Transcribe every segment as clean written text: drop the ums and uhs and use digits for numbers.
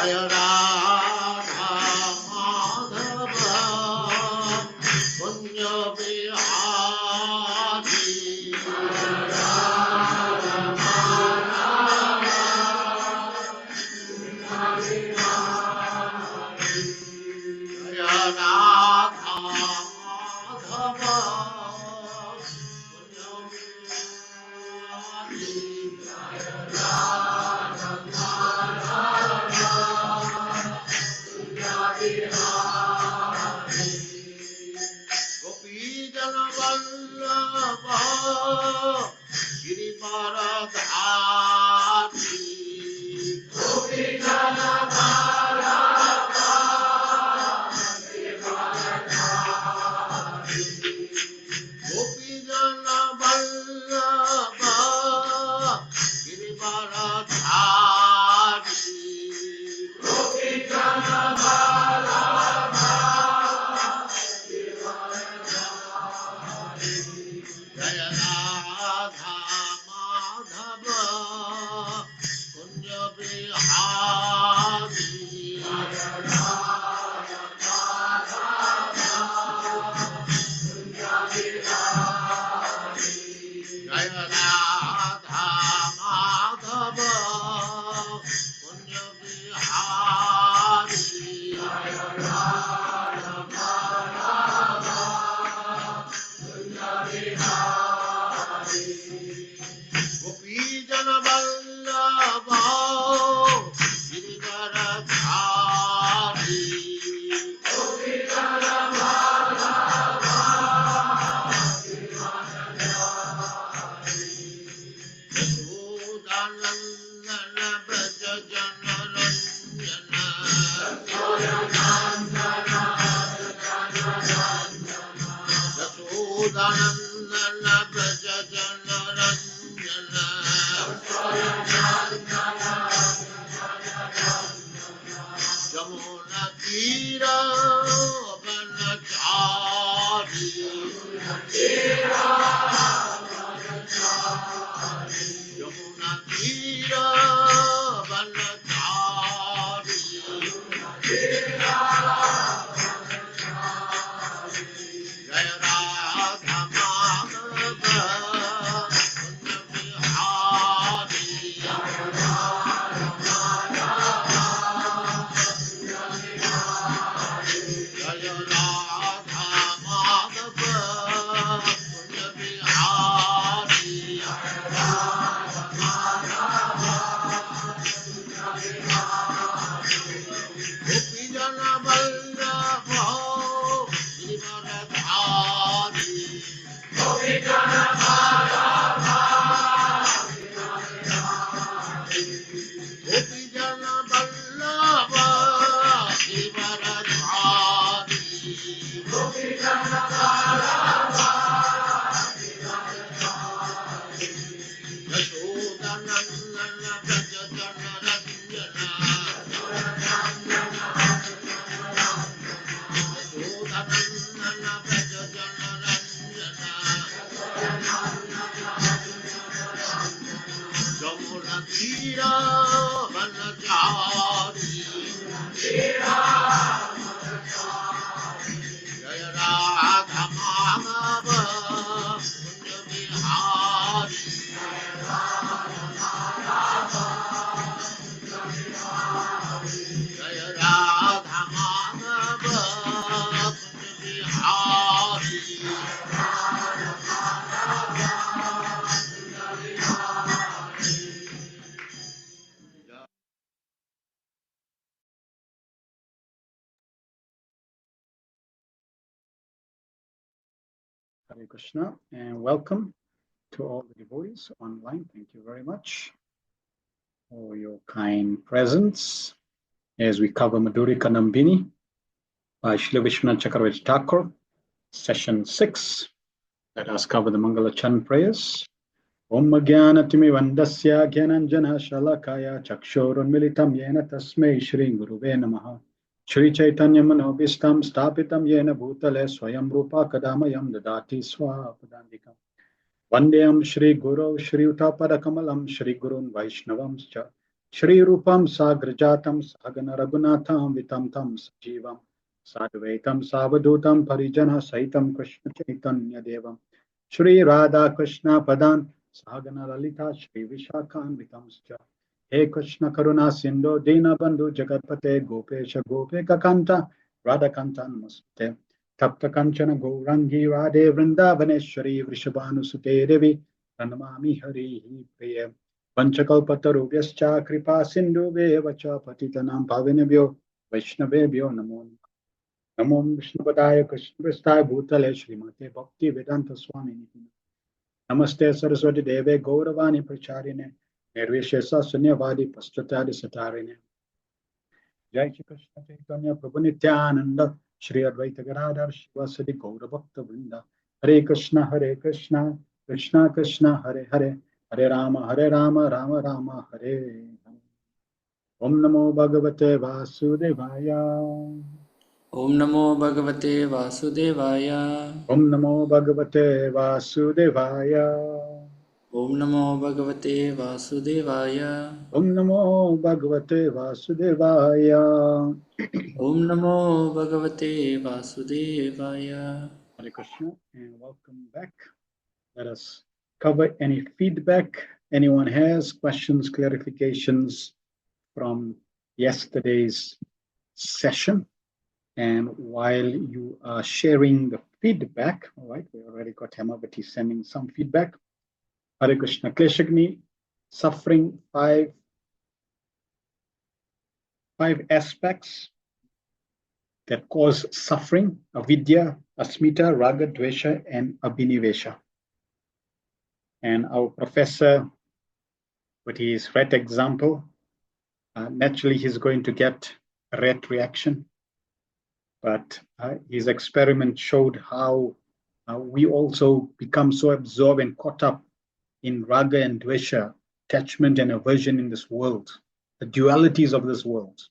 Jaya Radha Madhava Kunja Bihari Jaya Radha Madhava Kunja Bihari Gopijan Vallabha Girivaradhari Gopijan Vallabha Gopijan Vallabha Girivaradhari Gopijan Jaya Radha Madhava Kunja Bihari Jaya Radha Madhava Kunja Bihari Gopijan Vallabha Girivaradhari Gopijan Vallabha Yashodanandana Braja Jana Ranjana Yashodanandana Braja Jana Ranjana Jamuna Tira Vanachari Jamuna Tira Vanachari Jaya Radha Madhava Kunja Bihari Jaya Radha Madhava Kunja Bihari Gopijan Vallabha Girivaradhari Gopijan Vallabha Gopijan Vallabha Girivaradhari Gopijan Vallabha Yashodanandana Braja Jana Ranjana Yashodanandana Braja Jana Ranjana Jamuna Tira Vanachari Jaya Radha Madhava Kunja Bihari Jaya Radha Madhava Kunja Bihari Hare Krishna and welcome to all the devotees online. Thank you very much for your kind presence as we cover Madhurika Nambini by Srila Vishwanath Chakravarti Thakur, session 6. Let us cover the Mangala Charan prayers. Om Jnana Timivandasya Jnananjana Shalakaya Chakshurunmilitam Yena Tasmai Shri Guruve Namaha Shri Chaitanya Manobhistam Stapitam Yena Bhutale Swayam Rupa Kadamayam Dadati Swapadandikam Vandeyam Shri Guru Shri Utapada Kamalam Shri Gurun Vaishnavam Cha Shri Rupam Sagrajatam Sagana Raghunatham Vitam Tam Sajivam Sadvaitam Savadutam Parijana Saitam Krishna Chaitanya Devam Shri Radha Krishna Padan Sagana Lalita Shri Vishakhan Vitamscha He Krishna Karuna Sindhu Dina Bandhu Jagatpate Gopesha Gopeka Kanta Radha Kanta Namaste Tapta Kanchana Gourangi Radhe Vrindavaneshwari Vrishabhanu Sute Devi Pranamami Hari Priya Panchakalpatarubhyascha kripa sindhubhyeva cha patitanam pavinebhyo Vaishnavebhyo namo namo Vishnupadaya Krishnavastaya Bhutale Srimate Bhakti Vedanta Swami Namaste Saraswati Deve Gauravani Pracharine Nirvishesa Sunyavadi Paschatadi Satarine Jai Shri Krishna Chaitanya Prabhu Nityananda Shri Advaita Gadadhar Shivasadi Gaura Bhakta Vrinda Hare Krishna Krishna Krishna Hare Hare Hare Rama Rama Rama Hare Hare Om Namo Bhagavate Vasudevaya Om Namo Bhagavate Vasudevaya. Om Namo Bhagavate Vasudevaya Om Namo Bhagavate Vasudevaya. Om Namo Bhagavate Vasudevaya Om Namo Bhagavate Vasudevaya. Hare Krishna and welcome back. Let us cover any feedback anyone has, questions, clarifications from yesterday's session. And while you are sharing the feedback, all right, we already got Hemavati sending some feedback. Hare Krishna Kleshagni, suffering five aspects that cause suffering: avidya, asmita, raga, dvesha, and abhinivesha. And our professor, with his red example, naturally he's going to get a red reaction. But his experiment showed how we also become so absorbed and caught up in raga and dvesha, attachment and aversion in this world, the dualities of this world.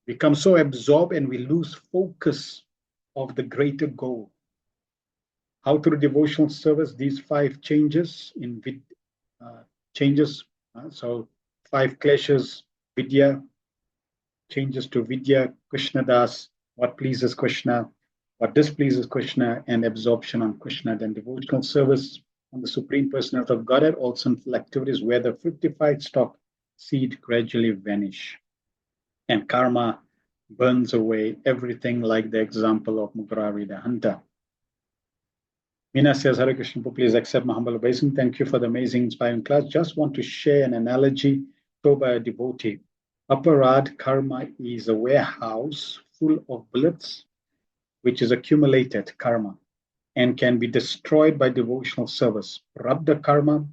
Become so absorbed and we lose focus of the greater goal. How through devotional service, these five changes in so five kleshas, vidya, changes to vidya, Krishna das, what pleases Krishna, what displeases Krishna, and absorption on Krishna. Then devotional service on the Supreme Personality of Godhead, all sinful activities where the fructified stock seed gradually vanish. And karma burns away everything, like the example of Murari the hunter. Meena says, Hare Krishna, please accept my humble obeisance. Thank you for the amazing, inspiring class. Just want to share an analogy told by a devotee. Aparad karma is a warehouse full of bullets, which is accumulated karma and can be destroyed by devotional service. Prarabdha karma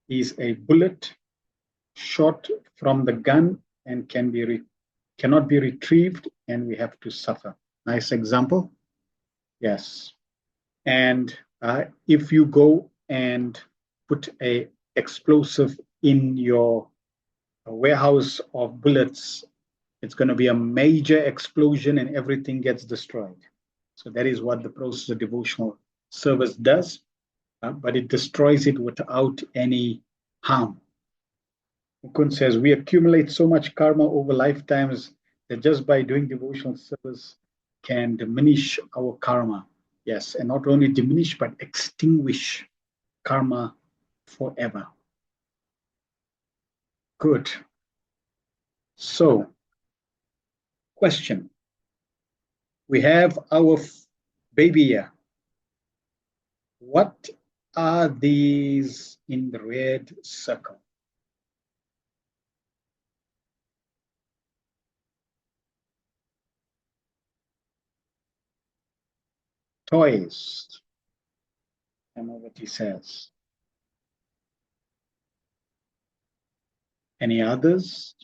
is a bullet shot from the gun and cannot be retrieved, and we have to suffer. Nice example. Yes. And if you go and put a explosive in your warehouse of bullets, it's going to be a major explosion and everything gets destroyed. So that is what the process of devotional service does, but it destroys it without any harm. Mukund says, we accumulate so much karma over lifetimes that just by doing devotional service can diminish our karma. Yes, and not only diminish, but extinguish karma forever. Good. So, question. We have our baby here. What are these in the red circle? Toys. I know what he says. Any others?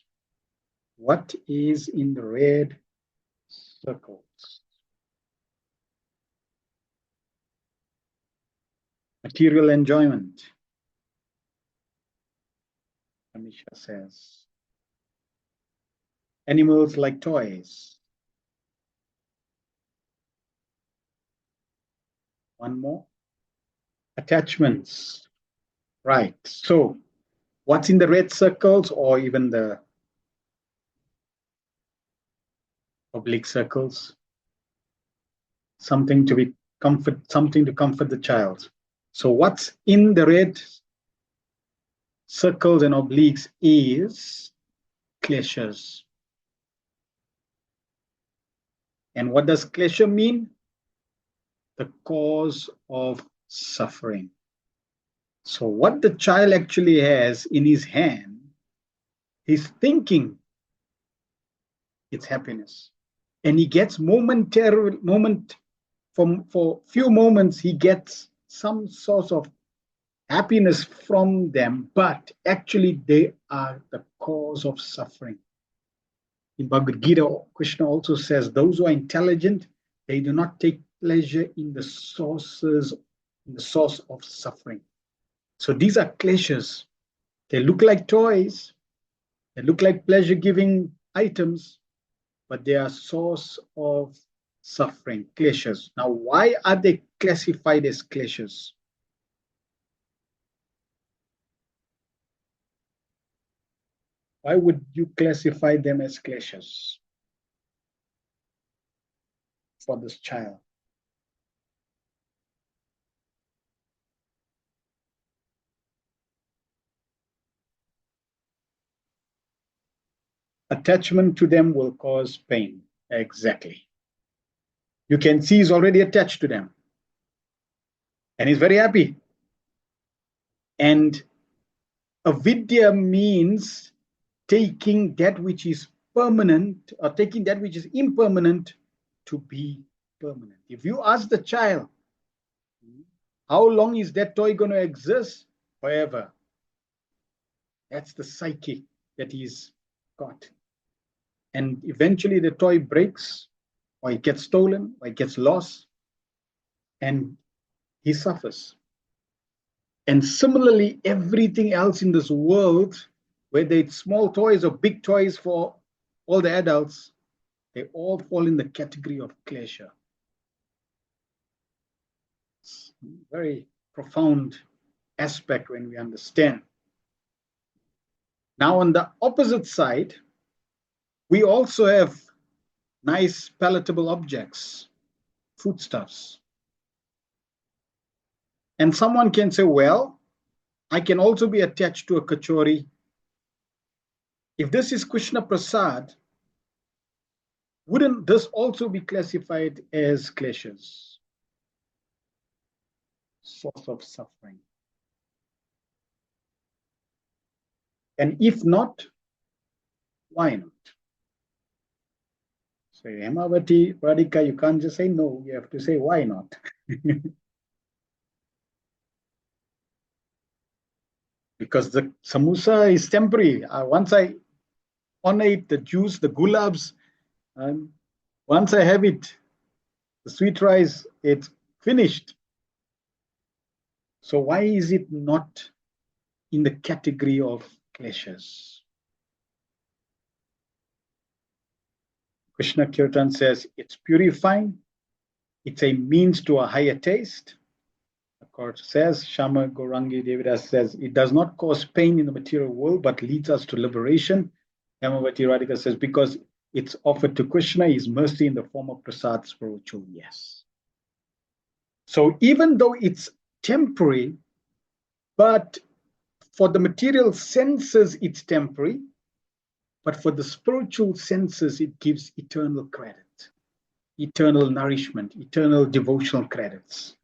What is in the red circles? Material enjoyment. Amisha says. Animals like toys. One more. Attachments. Right. So What's in the red circles or even the oblique circles? Something to comfort the child. So what's in the red circles and obliques is kleshas. And what does klesha mean? The cause of suffering. So what the child actually has in his hand, he's thinking it's happiness. And he gets for few moments, he gets some source of happiness from them, but actually they are the cause of suffering. In Bhagavad Gita, Krishna also says, those who are intelligent, they do not take pleasure in the source of suffering. So these are kleshas. They look like toys, they look like pleasure-giving items, but they are source of suffering, kleshas. Now, why are they classified as kleshas? Why would you classify them as kleshas for this child? Attachment to them will cause pain. Exactly. You can see he's already attached to them. And he's very happy. And avidya means taking that which is permanent or taking that which is impermanent to be permanent. If you ask the child, how long is that toy going to exist? Forever. That's the psyche that he's got. And eventually the toy breaks, or it gets stolen, or it gets lost, and he suffers. And similarly, everything else in this world, whether it's small toys or big toys for all the adults, they all fall in the category of klesha. It's a very profound aspect when we understand. Now, on the opposite side, we also have nice palatable objects, foodstuffs. And someone can say, well, I can also be attached to a kachori. If this is Krishna Prasad, wouldn't this also be classified as kleshas? Source of suffering. And if not, why not? So Hemavati, Radhika, you can't just say no, you have to say why not. Because the samosa is temporary. Once I eat the juice, the gulabs, and once I have it, the sweet rice, it's finished. So why is it not in the category of kleshas? Krishna Kirtan says it's purifying, it's a means to a higher taste. The court says, Shama Gaurangi Devidas says, it does not cause pain in the material world, but leads us to liberation. Hemavati Radhika says, because it's offered to Krishna, his mercy in the form of prasad, spiritual, yes. So even though it's temporary, but for the material senses, it's temporary. But for the spiritual senses, it gives eternal credit, eternal nourishment, eternal devotional credits.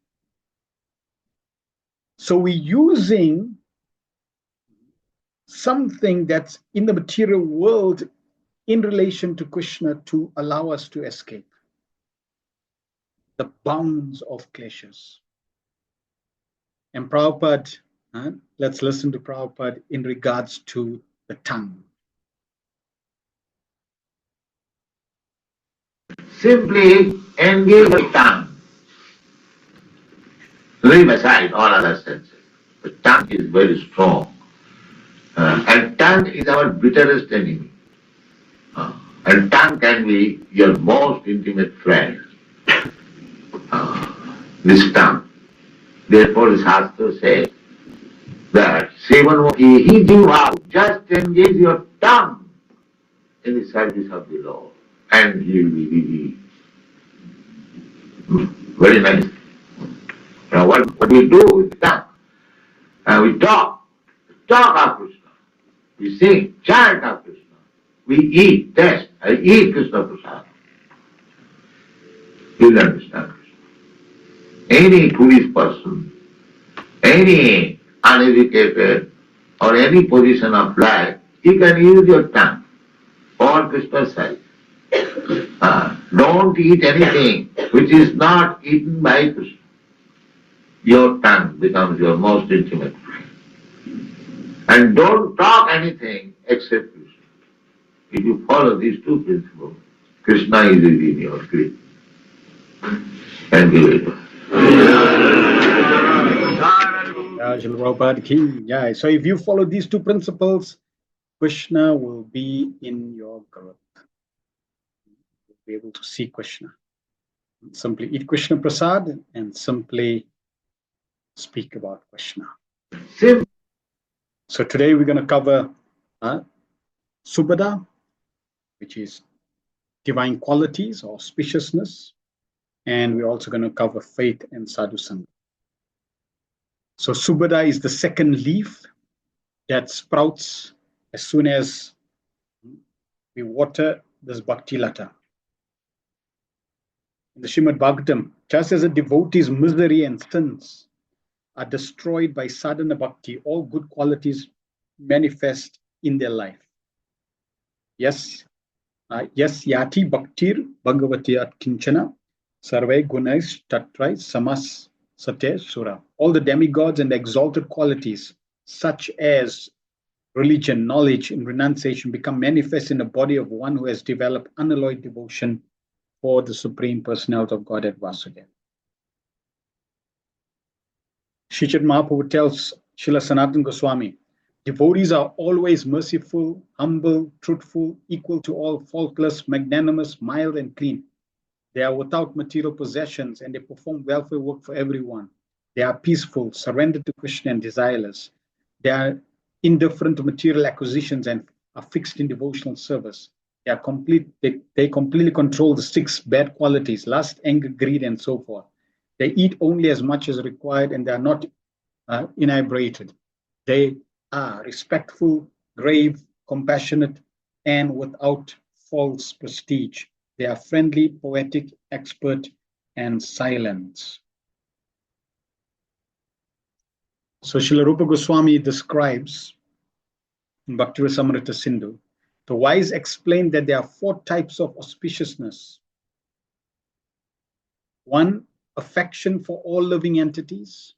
So we're using something that's in the material world in relation to Krishna to allow us to escape the bounds of kleshas. And Prabhupada, let's listen to Prabhupada in regards to the tongue. Simply engage the tongue. Leave aside all other senses. The tongue is very strong. And tongue is our bitterest enemy. And tongue can be your most intimate friend. This tongue. Therefore, the Shastra says that Sevanmukhi, he do how? Just engage your tongue in the service of the Lord, and you will be very nice. Now what we do with the tongue? We talk of Krishna. We sing, chant of Krishna. We eat, taste. I eat Krishna Prasad. You'll understand Krishna. Any foolish person, any uneducated, or any position of life, you can use your tongue for Krishna's sake. Don't eat anything which is not eaten by Krishna. Your tongue becomes your most intimate friend. And don't talk anything except Krishna. If you follow these two principles, Krishna is within your grip. Thank you very much. Yeah, so if you follow these two principles, Krishna will be in your grip. You'll be able to see Krishna. Simply eat Krishna Prasad and simply speak about Krishna. So today we're going to cover Subhada, which is divine qualities or auspiciousness, and we're also going to cover faith and sadhu sangha. So Subhada is the second leaf that sprouts as soon as we water this bhakti lata. In the Srimad Bhagavatam, just as a devotee's misery and sins are destroyed by sadhana bhakti, all good qualities manifest in their life. Yes, yati bhaktir bhagavati atkinchana sarve gunais tatrai samas sate sura. All the demigods and exalted qualities such as religion, knowledge, and renunciation become manifest in the body of one who has developed unalloyed devotion for the Supreme Personality of Godhead Vasudeva. Sri Chaitanya Mahaprabhu tells Srila Sanatana Goswami, devotees are always merciful, humble, truthful, equal to all, faultless, magnanimous, mild, and clean. They are without material possessions and they perform welfare work for everyone. They are peaceful, surrendered to Krishna, and desireless. They are indifferent to material acquisitions and are fixed in devotional service. They completely control the 6 bad qualities: lust, anger, greed, and so forth. They eat only as much as required and they are not inebriated. They are respectful, grave, compassionate, and without false prestige. They are friendly, poetic, expert, and silent. So Srila Rupa Goswami describes in Bhakti-rasamrita Sindhu, the wise explain that there are 4 types of auspiciousness. 1, affection for all living entities,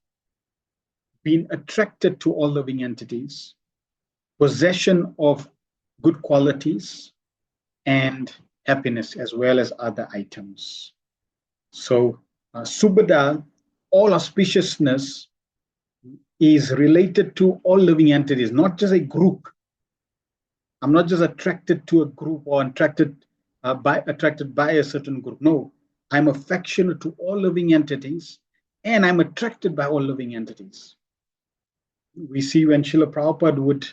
being attracted to all living entities, possession of good qualities, and happiness, as well as other items. So Subhada, all auspiciousness, is related to all living entities, not just a group. I'm not just attracted to a group or attracted by a certain group. No, I'm affectionate to all living entities and I'm attracted by all living entities. We see when Srila Prabhupada would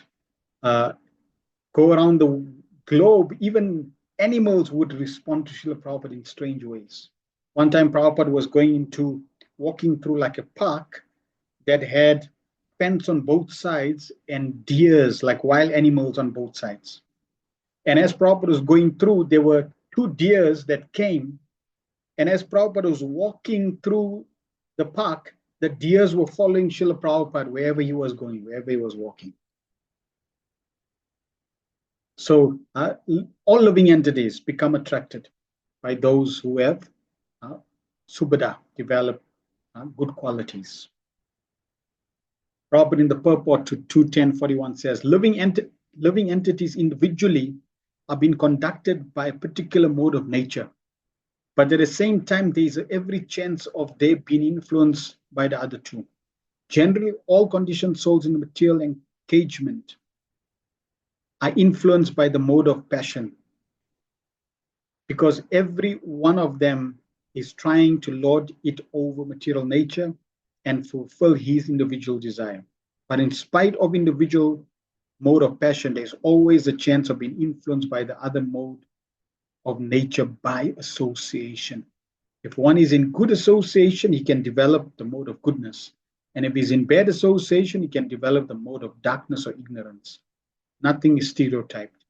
go around the globe, even animals would respond to Srila Prabhupada in strange ways. One time Prabhupada was walking through like a park that had fence on both sides and deers, like wild animals on both sides. And as Prabhupada was going through, there were 2 deers that came. And as Prabhupada was walking through the park, the deers were following Srila Prabhupada wherever he was going, wherever he was walking. So all living entities become attracted by those who have Subhada, developed good qualities. Prabhupada in the purport to 2.10.41 says, living entities individually are being conducted by a particular mode of nature, but at the same time there is every chance of they being influenced by the other 2. Generally, all conditioned souls in the material engagement are influenced by the mode of passion, because every one of them is trying to lord it over material nature and fulfill his individual desire. But in spite of individual mode of passion, there's always a chance of being influenced by the other mode of nature by association. If one is in good association, he can develop the mode of goodness. And if he's in bad association, he can develop the mode of darkness or ignorance. Nothing is stereotyped.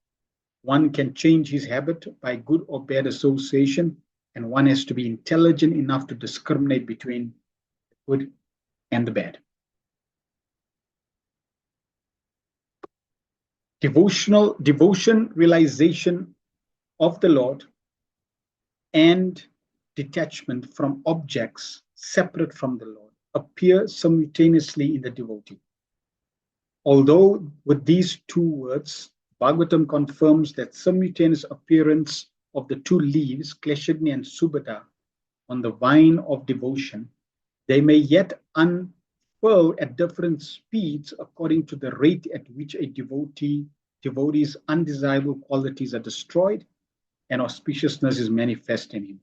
One can change his habit by good or bad association, and one has to be intelligent enough to discriminate between the good and the bad. Devotion, realization of the Lord, and detachment from objects separate from the Lord appear simultaneously in the devotee. Although with these two words, Bhagavatam confirms that simultaneous appearance of the two leaves, Kleshagni and Subhada, on the vine of devotion, they may yet unfurl at different speeds according to the rate at which a devotee's undesirable qualities are destroyed and auspiciousness is manifest in him.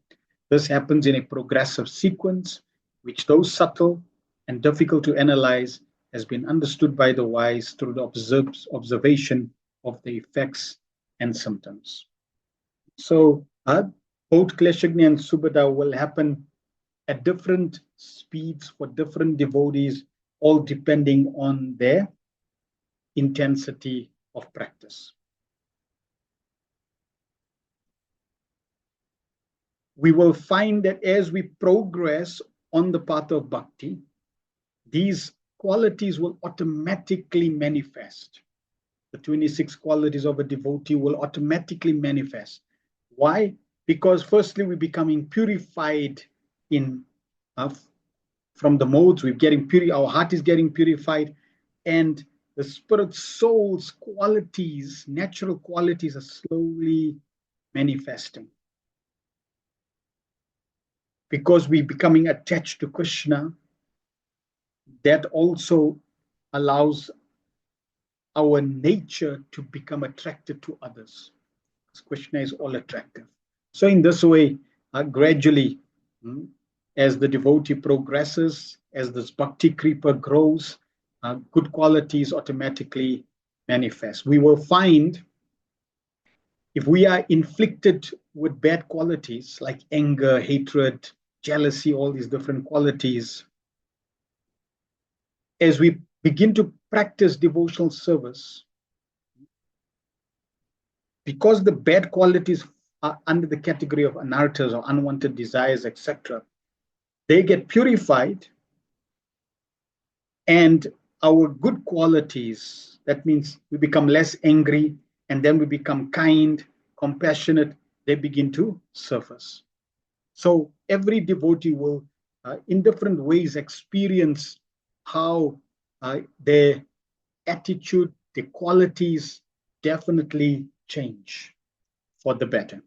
This happens in a progressive sequence, which, though subtle and difficult to analyze, has been understood by the wise through the observation of the effects and symptoms. So both Kleshagni and Subhada will happen at different speeds for different devotees, all depending on their intensity of practice. We will find that as we progress on the path of bhakti, these qualities will automatically manifest. The 26 qualities of a devotee will automatically manifest. Why? Because firstly, we're becoming purified from the modes. We're getting our heart is getting purified, and the spirit soul's qualities, natural qualities, are slowly manifesting. Because we're becoming attached to Krishna, that also allows our nature to become attracted to others. Because Krishna is all attractive. So in this way, gradually, as the devotee progresses, as this bhakti kripa grows, good qualities automatically manifest. We will find if we are inflicted with bad qualities like anger, hatred, jealousy, all these different qualities, as we begin to practice devotional service, because the bad qualities are under the category of anarthas or unwanted desires, etc., they get purified, and our good qualities, that means we become less angry, and then we become kind, compassionate, they begin to surface. So every devotee will, in different ways, experience how their attitude, their qualities definitely change for the better.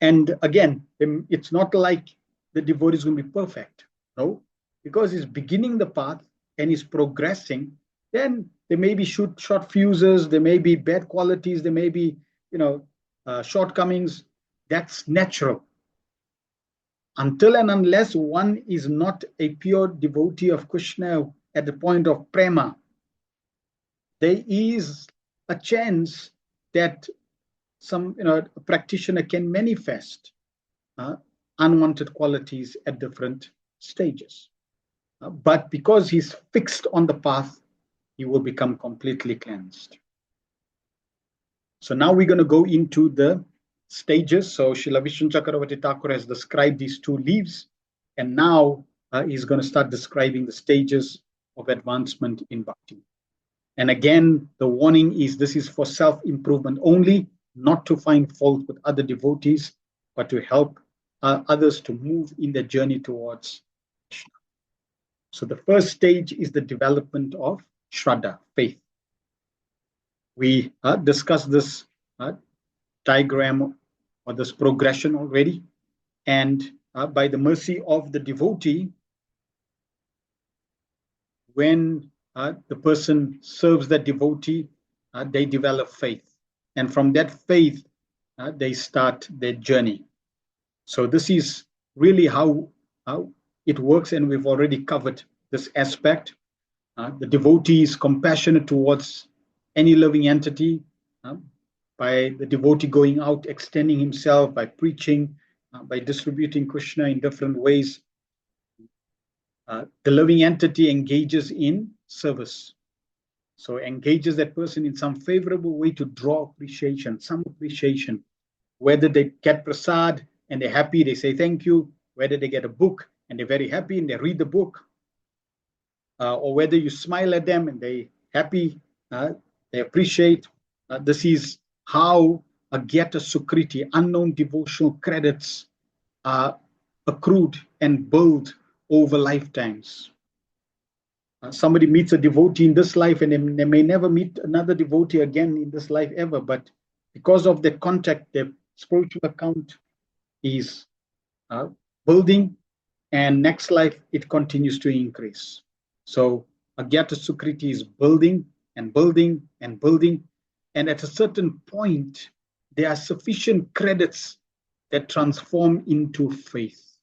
And again, it's not like the devotee is going to be perfect. No, because he's beginning the path and he's progressing, then there may be short fuses, there may be bad qualities, there may be, shortcomings. That's natural. Until and unless one is not a pure devotee of Krishna at the point of prema, there is a chance that a practitioner can manifest unwanted qualities at different stages. But because he's fixed on the path, he will become completely cleansed. So now we're going to go into the stages. So Srila Vishnu Chakravarti Thakur has described these two leaves, and now he's going to start describing the stages of advancement in bhakti. And again, the warning is this is for self-improvement only, not to find fault with other devotees, but to help others to move in their journey towards Krishna. So the first stage is the development of Shraddha, faith. We discussed this diagram or this progression already, and by the mercy of the devotee, when the person serves that devotee, they develop faith, and from that faith they start their journey. So this is really how it works, and we've already covered this aspect. The devotee is compassionate towards any living entity by the devotee going out, extending himself by preaching, by distributing Krishna in different ways. The living entity engages in service. So engages that person in some favorable way to draw appreciation, some appreciation. Whether they get prasad and they're happy, they say thank you. Whether they get a book and they're very happy and they read the book. Or whether you smile at them and they're happy, they appreciate. This is how Agyata Sukriti, unknown devotional credits, are accrued and built over lifetimes. Somebody meets a devotee in this life and they may never meet another devotee again in this life ever, but because of the contact, their spiritual account is building, and next life it continues to increase. So Agyata Sukriti is building and building and building, and at a certain point there are sufficient credits that transform into faith.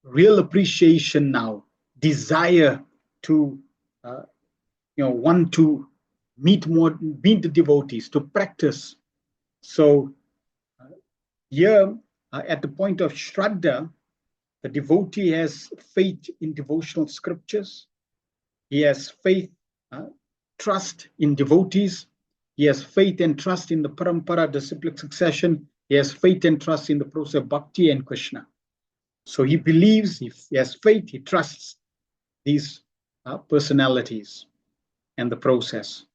Real appreciation now, desire to want to meet the devotees, to practice. So here at the point of Shraddha, the devotee has faith in devotional scriptures. He has faith, trust in devotees. He has faith and trust in the parampara, disciplic succession. He has faith and trust in the process of bhakti and Krishna. So he believes, he has faith, he trusts these personalities and the process.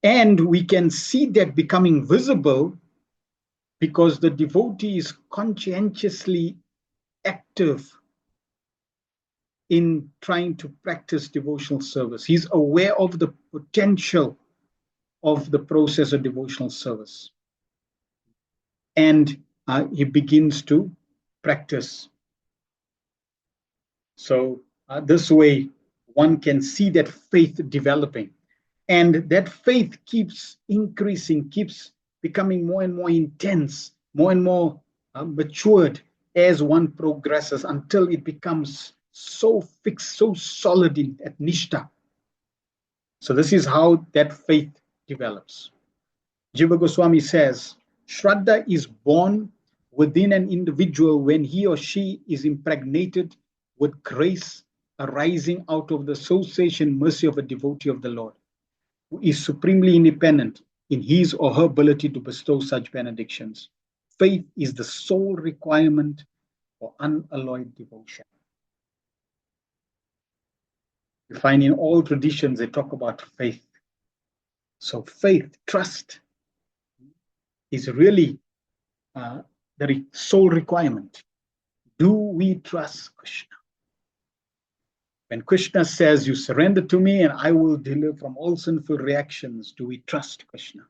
And we can see that becoming visible because the devotee is conscientiously active in trying to practice devotional service. He's aware of the potential of the process of devotional service. And he begins to practice. So this way, one can see that faith developing. And that faith keeps increasing, keeps becoming more and more intense, more and more matured as one progresses until it becomes so fixed, so solid at Nishta. So this is how that faith develops. Jiva Goswami says, Shraddha is born within an individual when he or she is impregnated with grace arising out of the association mercy of a devotee of the Lord, who is supremely independent in his or her ability to bestow such benedictions. Faith is the sole requirement for unalloyed devotion. You find in all traditions they talk about faith. So faith, trust, is really the sole requirement. Do we trust Krishna? When Krishna says, you surrender to me and I will deliver from all sinful reactions, do we trust Krishna?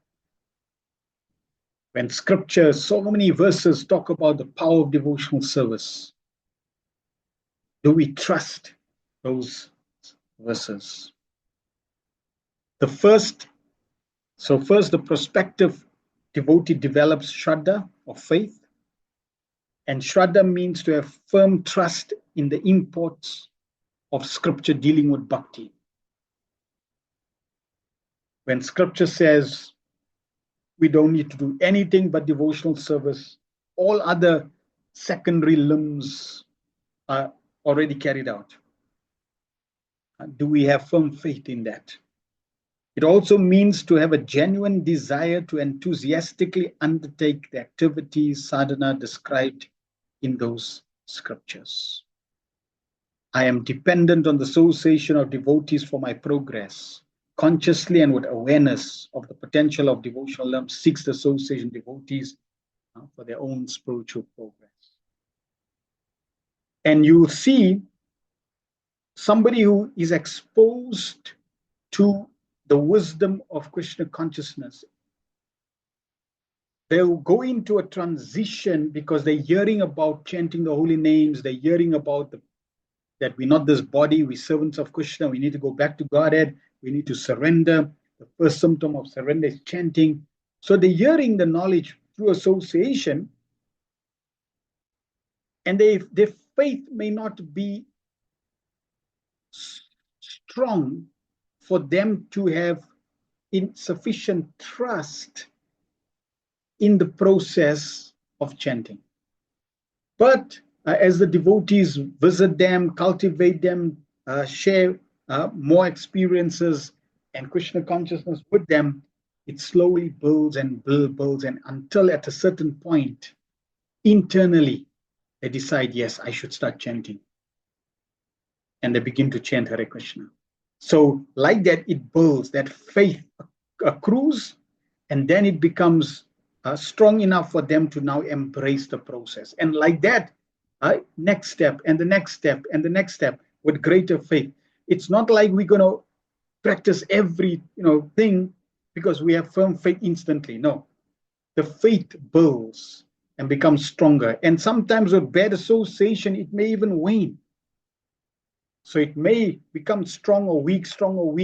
When scripture, so many verses talk about the power of devotional service, do we trust those verses? First, the prospective devotee develops Shraddha or faith. And Shraddha means to have firm trust in the imports of scripture dealing with bhakti. When scripture says we don't need to do anything but devotional service, all other secondary limbs are already carried out. Do we have firm faith in that? It also means to have a genuine desire to enthusiastically undertake the activities, sadhana described in those scriptures. I am dependent on the association of devotees for my progress. Consciously and with awareness of the potential of devotional limbs, seeks the association of devotees for their own spiritual progress. And you see somebody who is exposed to the wisdom of Krishna consciousness. They'll go into a transition because they're hearing about chanting the holy names, they're hearing about that we're not this body, we're servants of Krishna, we need to go back to Godhead, we need to surrender. The first symptom of surrender is chanting. So they're hearing the knowledge through association, and their faith may not be strong for them to have insufficient trust in the process of chanting. But as the devotees visit them, cultivate them, share more experiences and Krishna consciousness with them, it slowly builds and builds, and until at a certain point, internally, they decide, yes, I should start chanting. And they begin to chant Hare Krishna. So like that, it builds, that faith accrues, and then it becomes strong enough for them to now embrace the process. And like that, next step and the next step and the next step with greater faith. It's not like we're going to practice every thing because we have firm faith instantly. No, the faith builds and becomes stronger. And sometimes with bad association, it may even wane. So it may become strong or weak.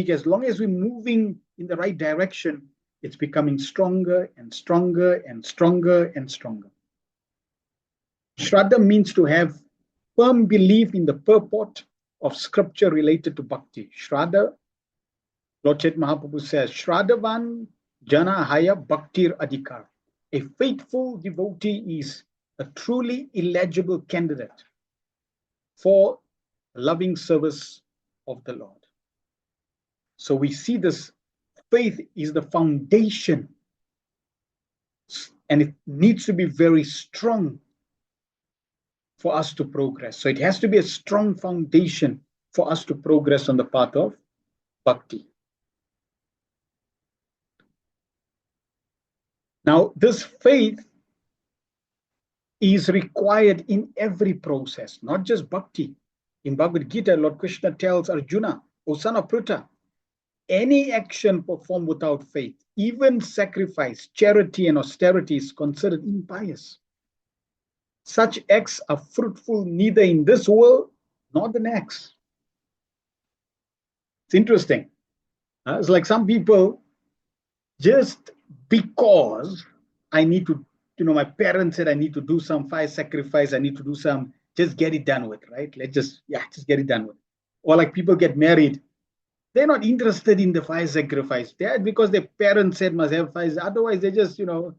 As long as we're moving in the right direction, it's becoming stronger and stronger and stronger and stronger. Shraddha means to have firm belief in the purport of scripture related to bhakti. Shraddha, Lord Chaitanya Mahaprabhu says, Shraddhavan jana haya bhaktir adhikar. A faithful devotee is a truly eligible candidate for loving service of the Lord. So we see this faith is the foundation, and it needs to be very strong for us to progress. So it has to be a strong foundation for us to progress on the path of bhakti. Now, this faith is required in every process, not just bhakti. In Bhagavad Gita, Lord Krishna tells Arjuna, O son of Pritha, any action performed without faith, even sacrifice, charity, and austerity, is considered impious. Such acts are fruitful neither in this world nor the next. It's interesting. It's like some people, just because I need to, my parents said I need to do some fire sacrifice, I need to do some, just get it done with, right? Just get it done with. Or like people get married, they're not interested in the fire sacrifice. They're because their parents said must have fires. Otherwise, they just, do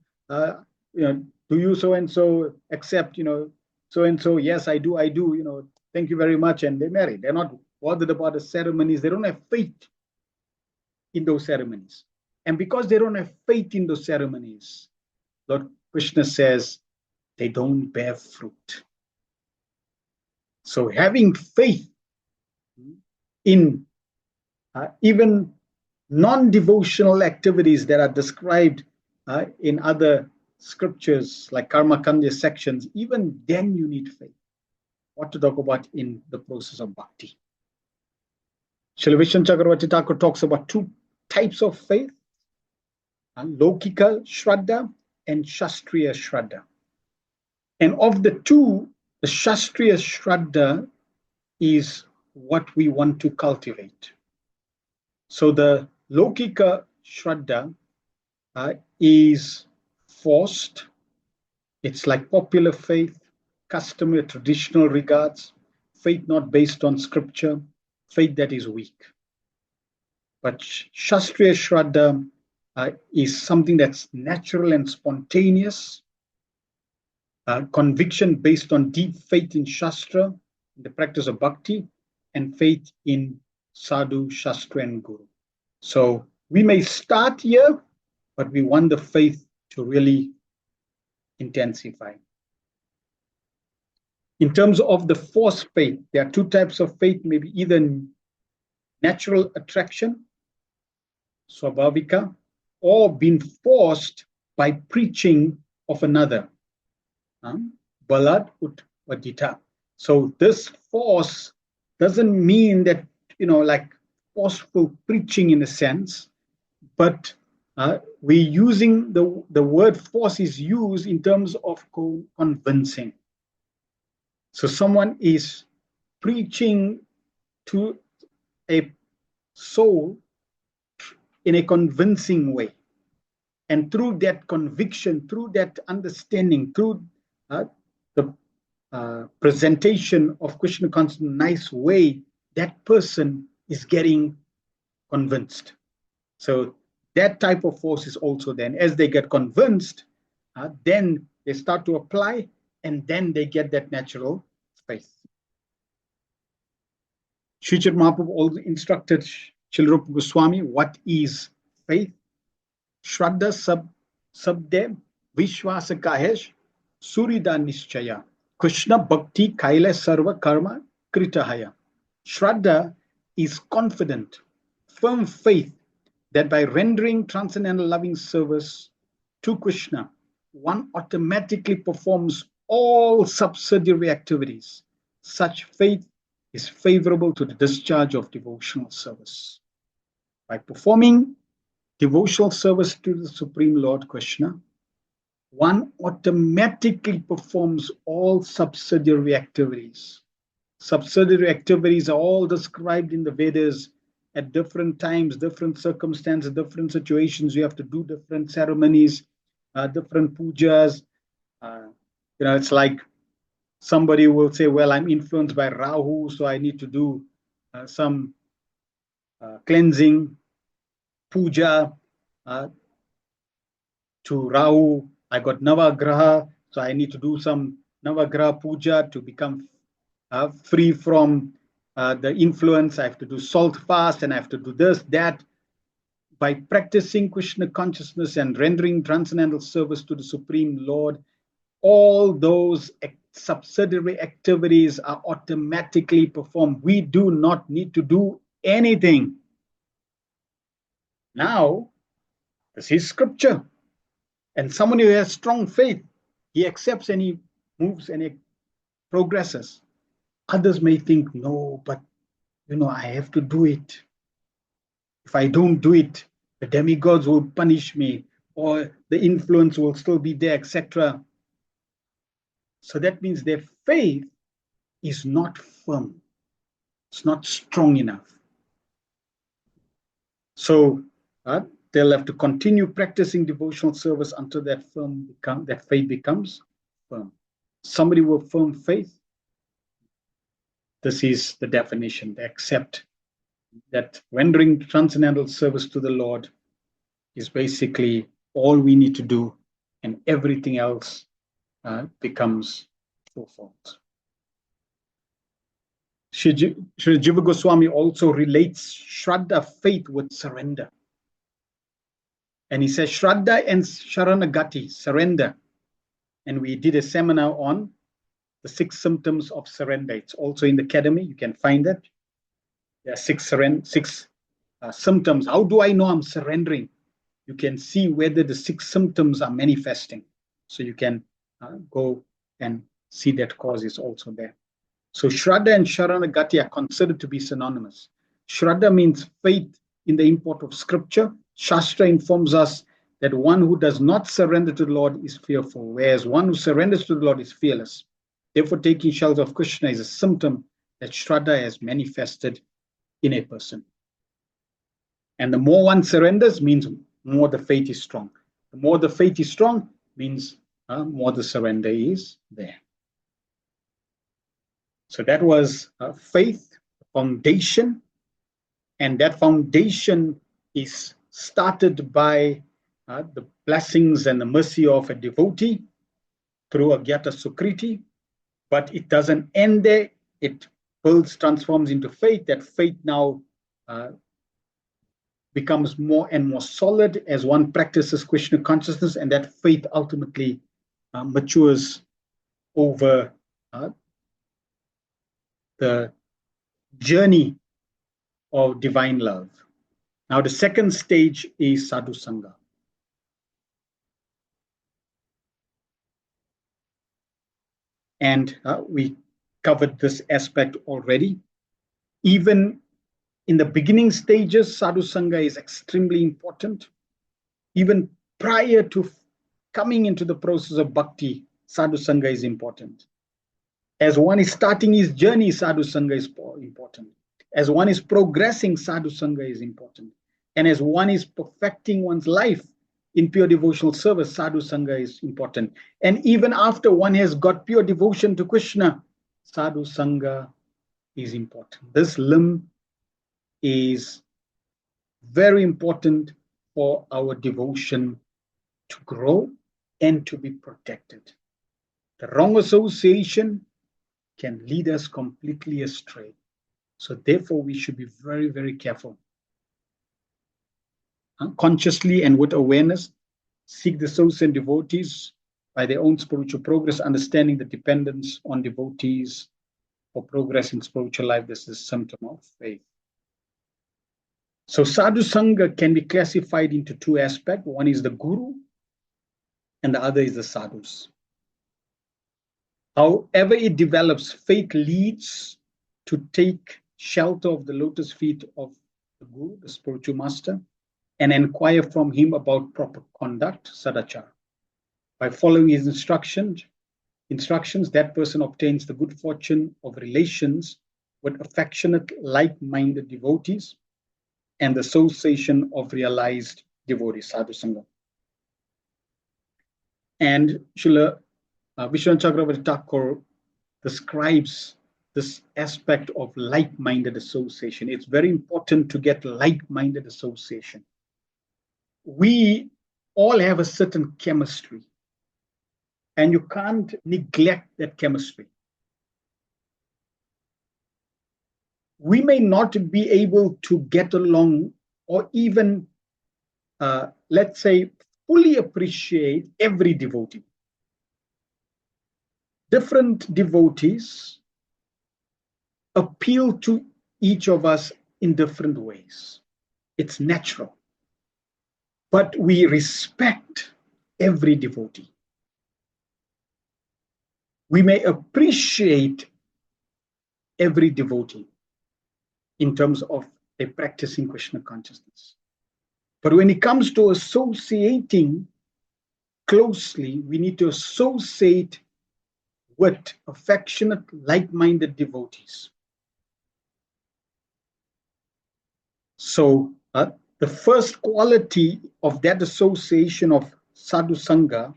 you so and so accept, so and so? Yes, I do. Thank you very much, and they marry. They're not bothered about the ceremonies. They don't have faith in those ceremonies, and because they don't have faith in those ceremonies, Lord Krishna says they don't bear fruit. So having faith in even non-devotional activities that are described in other scriptures like Karma Kanda sections, even then you need faith. What to talk about in the process of bhakti. Srila Vishnu Chakravarti Thakur talks about two types of faith, Lokika Shraddha and Shastriya Shraddha. And of the two, the Shastriya Shraddha is what we want to cultivate. So the Lokika Shraddha is forced. It's like popular faith, customary, traditional regards, faith not based on scripture, faith that is weak. But Shastriya Shraddha is something that's natural and spontaneous, conviction based on deep faith in Shastra, the practice of bhakti, and faith in Sadhu, Shastra, and Guru. So we may start here, but we want the faith to really intensify. In terms of the forced faith, there are two types of faith, maybe either natural attraction, swabhavika, or being forced by preaching of another, balad utvadita. So this force doesn't mean that, like forceful preaching in a sense, but we're using the word force is used in terms of convincing. So someone is preaching to a soul in a convincing way. And through that conviction, through that understanding, through the presentation of Krishna consciousness in a nice way, that person is getting convinced. So that type of force is also then, as they get convinced, then they start to apply, and then they get that natural faith. Sri Chaitanya Mahaprabhu also instructed Srila Goswami what is faith. Shraddha sabde vishwasa kahesh surida nischaya Krishna bhakti kaila sarva karma kritahaya. Shraddha is confident, firm faith that by rendering transcendental loving service to Krishna, one automatically performs all subsidiary activities. Such faith is favorable to the discharge of devotional service. By performing devotional service to the Supreme Lord Krishna, one automatically performs all subsidiary activities. Subsidiary activities are all described in the Vedas at different times, different circumstances, different situations. You have to do different ceremonies, different pujas. It's like somebody will say, well, I'm influenced by Rahu, so I need to do some cleansing puja to Rahu. I got Navagraha, so I need to do some Navagraha puja to become free from the influence. I have to do salt fast, and I have to do this, that. By practicing Krishna consciousness and rendering transcendental service to the Supreme Lord, all those subsidiary activities are automatically performed. We do not need to do anything. Now, this is scripture. And someone who has strong faith, he accepts and he moves and he progresses. Others may think, no, but I have to do it. If I don't do it, the demigods will punish me, or the influence will still be there, etc. So that means their faith is not firm. It's not strong enough. So they'll have to continue practicing devotional service until that faith becomes firm. Somebody with firm faith, this is the definition. They accept that rendering transcendental service to the Lord is basically all we need to do, and everything else becomes fulfilled. Sri Jiva Goswami also relates Shraddha, faith, with surrender. And he says Shraddha and Sharanagati, surrender. And we did a seminar on the 6 symptoms of surrender. It's also in the academy. You can find that. There are 6 symptoms. How do I know I'm surrendering? You can see whether the 6 symptoms are manifesting. So you can go and see that cause is also there. So Shraddha and Sharanagati are considered to be synonymous. Shraddha means faith in the import of scripture. Shastra informs us that one who does not surrender to the Lord is fearful, whereas one who surrenders to the Lord is fearless. Therefore, taking shelter of Krishna is a symptom that Shraddha has manifested in a person. And the more one surrenders means more the faith is strong. The more the faith is strong means more the surrender is there. So that was faith, foundation, and that foundation is started by the blessings and the mercy of a devotee through Agyata Sukriti, but it doesn't end there. It builds, transforms into faith. That faith now becomes more and more solid as one practices Krishna consciousness, and that faith ultimately matures over the journey of divine love. Now, the second stage is Sadhu Sangha. And we covered this aspect already. Even in the beginning stages, Sadhu Sangha is extremely important. Even prior to coming into the process of bhakti, Sadhu Sangha is important. As one is starting his journey, Sadhu Sangha is important. As one is progressing, Sadhu Sangha is important. And as one is perfecting one's life in pure devotional service, Sadhu Sangha is important. And even after one has got pure devotion to Krishna, Sadhu Sangha is important. This limb is very important for our devotion to grow and to be protected. The wrong association can lead us completely astray. So therefore, we should be very, very careful. Consciously and with awareness, seek the souls and devotees by their own spiritual progress, understanding the dependence on devotees for progress in spiritual life. This is a symptom of faith. So sadhu sangha can be classified into two aspects. One is the guru and the other is the sadhus. However it develops, faith leads to take shelter of the lotus feet of the guru, the spiritual master, and inquire from him about proper conduct, sadachara. By following his instructions, that person obtains the good fortune of relations with affectionate, like-minded devotees and the association of realized devotees, sadhu sangha. And Srila Vishwanath Chakravarti Thakur describes this aspect of like-minded association. It's very important to get like-minded association. We all have a certain chemistry, and you can't neglect that chemistry. We may not be able to get along or even, let's say, fully appreciate every devotee. Different devotees appeal to each of us in different ways. It's natural. But we respect every devotee. We may appreciate every devotee in terms of a practicing Krishna consciousness. But when it comes to associating closely, we need to associate with affectionate, like-minded devotees. So the first quality of that association of sadhu sangha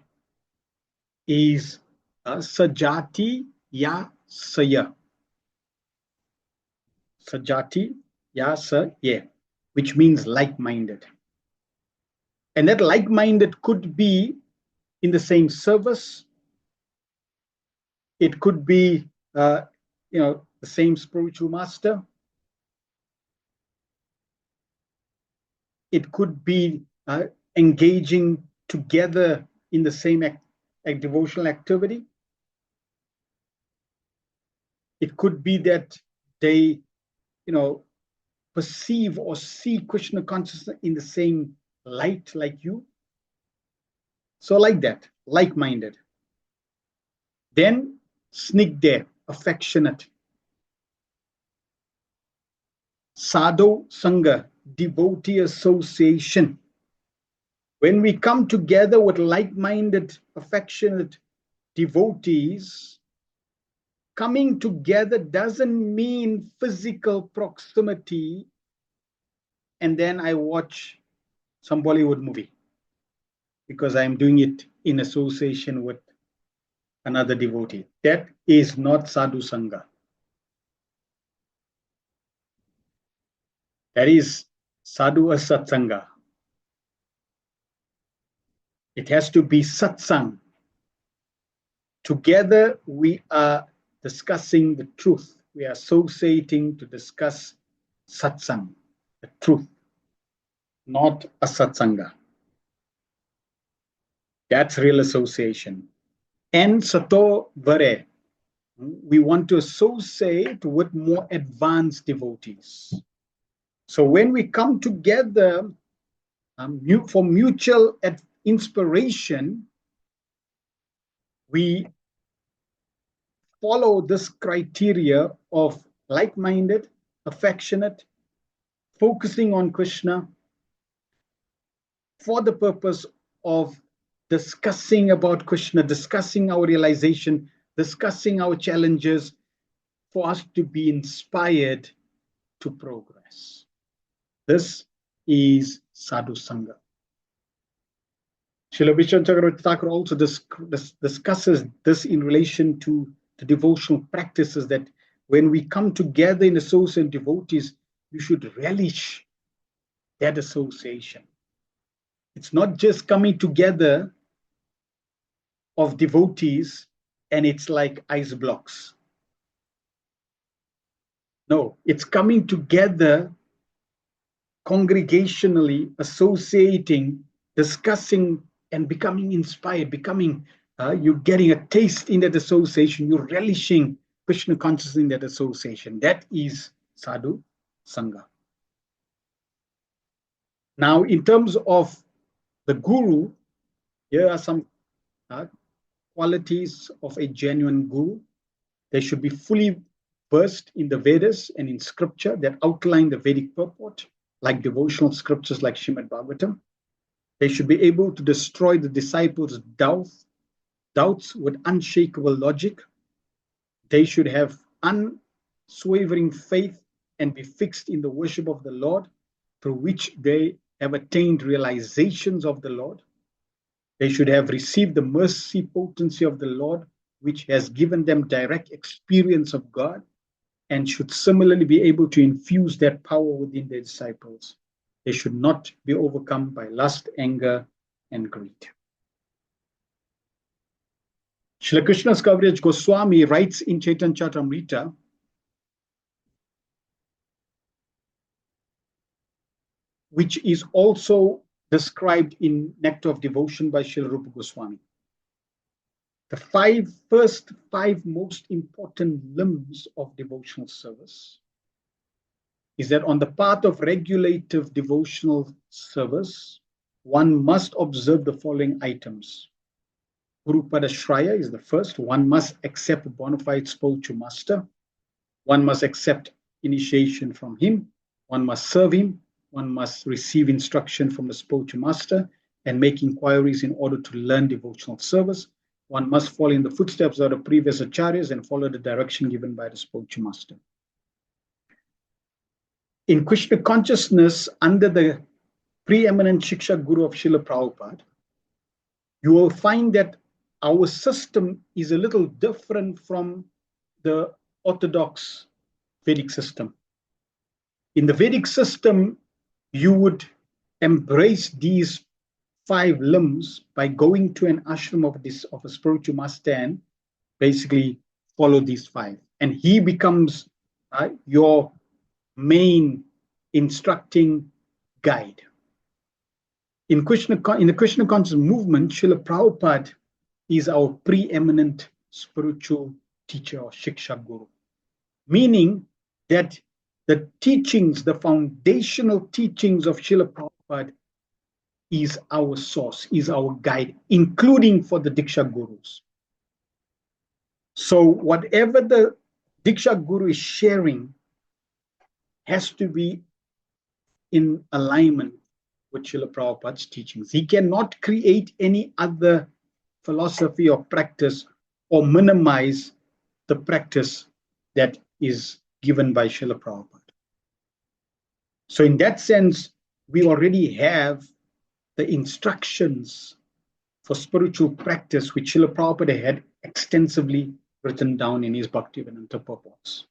is sajati ya saya. Sajati ya saya, which means like-minded. And that like-minded could be in the same service. It could be, the same spiritual master. It could be engaging together in the same devotional activity. It could be that they, perceive or see Krishna consciousness in the same light like you. So like that, like-minded. Then snigdha, affectionate. Sadhu sangha, devotee association. When we come together with like-minded, affectionate devotees, coming together doesn't mean physical proximity and then I watch some Bollywood movie because I'm doing it in association with another devotee. That is not sadhu sangha. That is sadhu satsanga. It has to be satsang. Together we are discussing the truth. We are associating to discuss satsang, the truth, not a satsanga. That's real association. And sato vare, we want to associate with more advanced devotees. So when we come together for mutual inspiration, we follow this criteria of like-minded, affectionate, focusing on Krishna for the purpose of discussing about Krishna, discussing our realization, discussing our challenges, for us to be inspired to progress. This is sadhu sangha. Srila Vishwanath Chakravarti Thakur also discusses this in relation to the devotional practices that when we come together in association devotees, you should relish that association. It's not just coming together of devotees and it's like ice blocks. No, it's coming together congregationally, associating, discussing, and becoming inspired, you're getting a taste in that association, you're relishing Krishna consciousness in that association. That is sadhu sangha. Now, in terms of the guru, here are some qualities of a genuine guru. They should be fully versed in the Vedas and in scripture that outline the Vedic purport, like devotional scriptures like Srimad Bhagavatam. They should be able to destroy the disciples' doubts with unshakable logic. They should have unswavering faith and be fixed in the worship of the Lord, through which they have attained realizations of the Lord. They should have received the mercy potency of the Lord, which has given them direct experience of God, and should similarly be able to infuse that power within their disciples. They should not be overcome by lust, anger, and greed. Srila Krishnadas Kaviraj Goswami writes in Chaitanya Charitamrita, which is also described in Nectar of Devotion by Srila Rupa Goswami. The first five most important limbs of devotional service is that on the path of regulative devotional service, one must observe the following items. Gurupada Shraya is the first. One must accept a bona fide spiritual master. One must accept initiation from him. One must serve him. One must receive instruction from the spiritual master and make inquiries in order to learn devotional service. One must follow in the footsteps of the previous acharyas and follow the direction given by the spiritual master. In Krishna consciousness, under the preeminent Shiksha Guru of Srila Prabhupada, you will find that our system is a little different from the orthodox Vedic system. In the Vedic system, you would embrace these five limbs by going to an ashram of a spiritual master and basically follow these five. And he becomes your main instructing guide. In the Krishna conscious movement, Srila Prabhupada is our preeminent spiritual teacher or Shiksha Guru, meaning that the teachings, the foundational teachings of Srila Prabhupada is our source, is our guide, including for the Diksha Gurus. So whatever the Diksha Guru is sharing has to be in alignment with Srila Prabhupada's teachings. He cannot create any other philosophy or practice or minimize the practice that is given by Srila Prabhupada. So in that sense, we already have the instructions for spiritual practice which Srila Prabhupada had extensively written down in his Bhaktivedanta purports.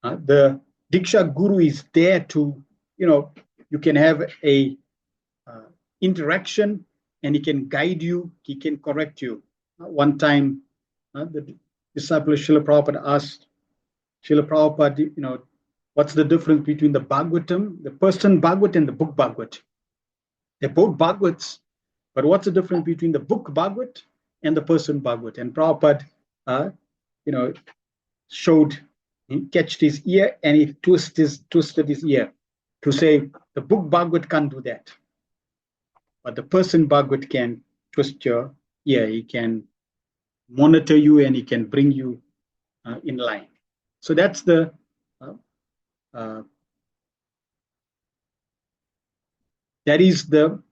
The Diksha Guru is there to, you can have a interaction and he can guide you, he can correct you. One time, the disciple of Srila Prabhupada asked Srila Prabhupada, what's the difference between the Bhagavatam, the person Bhagavat and the book Bhagavat? They're both Bhagavats, but what's the difference between the book Bhagavat and the person Bhagavat? And Prabhupada, he catched his ear and he twisted his ear to say, the book Bhagavat can't do that. But the person Bhagavat can twist your ear. He can monitor you and he can bring you in line. So that's the that is the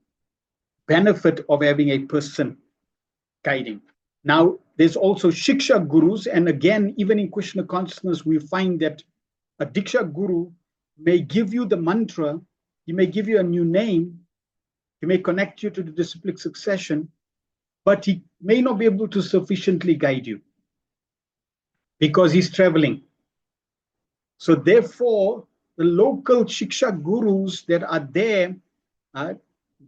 benefit of having a person guiding. Now, there's also Shiksha Gurus, and again, even in Krishna consciousness, we find that a Diksha Guru may give you the mantra, he may give you a new name, he may connect you to the disciplic succession, but he may not be able to sufficiently guide you because he's traveling. So therefore, the local Shiksha gurus that are there,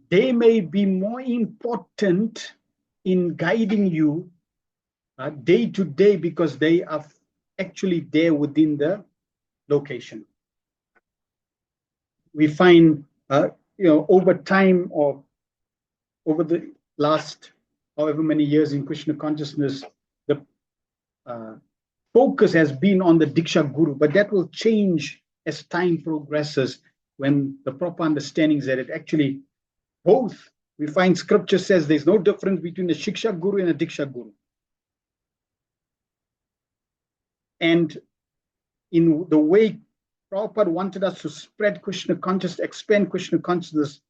they may be more important in guiding you day to day because they are actually there within the location. We find, over time or over the last however many years in Krishna consciousness, the focus has been on the Diksha Guru, but that will change as time progresses when the proper understanding is that it actually both, we find scripture says there's no difference between a Shiksha Guru and a Diksha Guru. And in the way Prabhupada wanted us to spread Krishna consciousness, expand Krishna consciousness,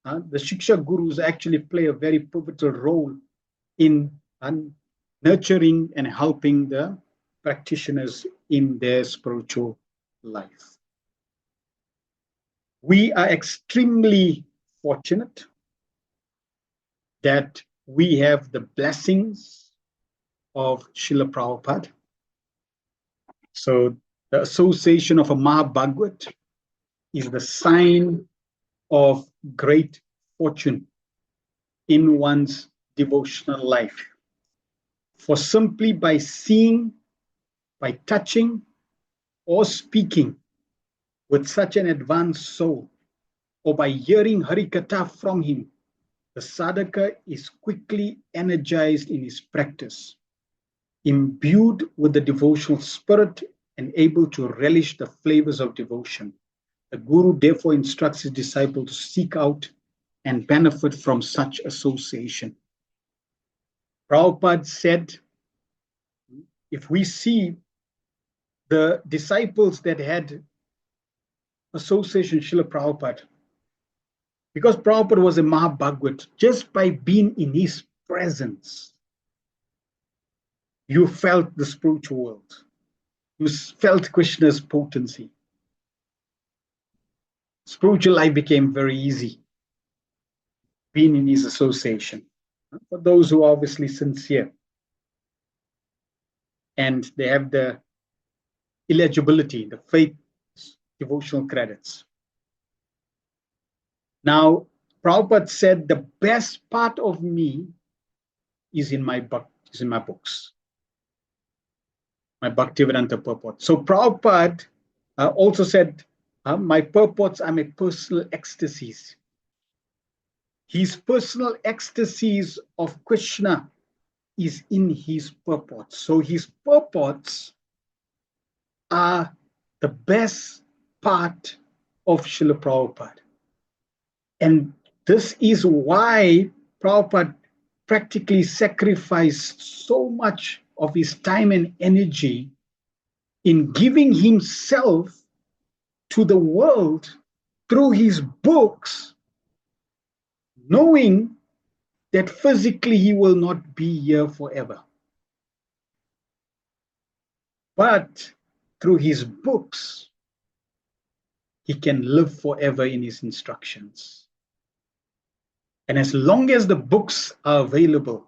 the Shiksha Gurus actually play a very pivotal role in nurturing and helping the practitioners in their spiritual life. We are extremely fortunate that we have the blessings of Srila Prabhupada. So the association of a Mahabhagavad is the sign of great fortune in one's devotional life. For simply by seeing, by touching, or speaking with such an advanced soul, or by hearing Harikatha from him, the sadhaka is quickly energized in his practice, imbued with the devotional spirit and able to relish the flavors of devotion. The Guru therefore instructs his disciple to seek out and benefit from such association. Prabhupada said, if we see the disciples that had association with Srila Prabhupada, because Prabhupada was a Mahabhagavad, just by being in his presence, you felt the spiritual world. You felt Krishna's potency. Spiritual life became very easy, being in his association. For those who are obviously sincere and they have the eligibility, the faith, devotional credits. Now, Prabhupada said the best part of me is in my books, my Bhaktivedanta purport. So Prabhupada also said, my purports are my personal ecstasies. His personal ecstasies of Krishna is in his purports. So his purports are the best part of Srila Prabhupada. And this is why Prabhupada practically sacrificed so much of his time and energy in giving himself to the world through his books, knowing that physically he will not be here forever. But through his books, he can live forever in his instructions. And as long as the books are available,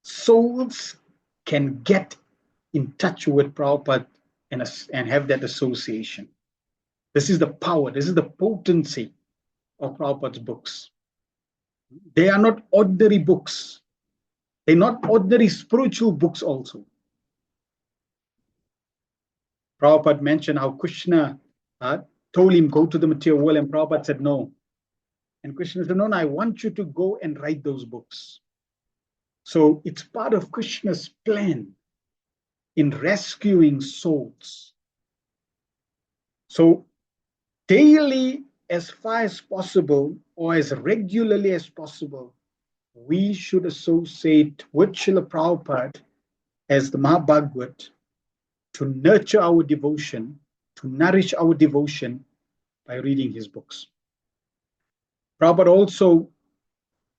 souls can get in touch with Prabhupada and have that association. This is the power, this is the potency of Prabhupada's books. They are not ordinary books. They're not ordinary spiritual books also. Prabhupada mentioned how Krishna told him, go to the material world, and Prabhupada said, no. And Krishna said, no, I want you to go and write those books. So it's part of Krishna's plan in rescuing souls. So daily, as far as possible, or as regularly as possible, we should associate with Srila Prabhupada as the Mahabhagavad to nurture our devotion, to nourish our devotion by reading his books. Prabhupada also,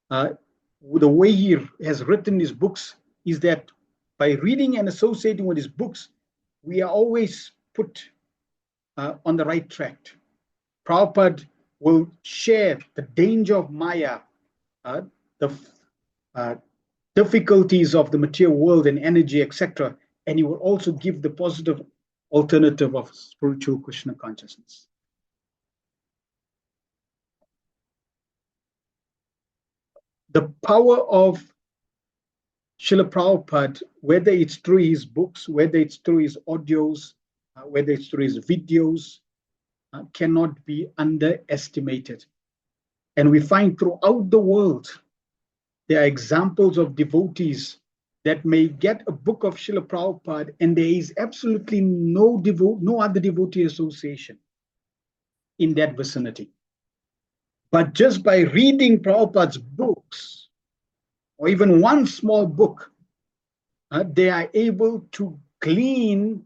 the way he has written his books is that by reading and associating with his books, we are always put on the right track. Prabhupada will share the danger of Maya, the difficulties of the material world and energy, etc. And he will also give the positive alternative of spiritual Krishna consciousness. The power of Srila Prabhupada, whether it's through his books, whether it's through his audios, whether it's through his videos, cannot be underestimated. And we find throughout the world, there are examples of devotees that may get a book of Srila Prabhupada and there is absolutely no other devotee association in that vicinity. But just by reading Prabhupada's books, or even one small book, they are able to glean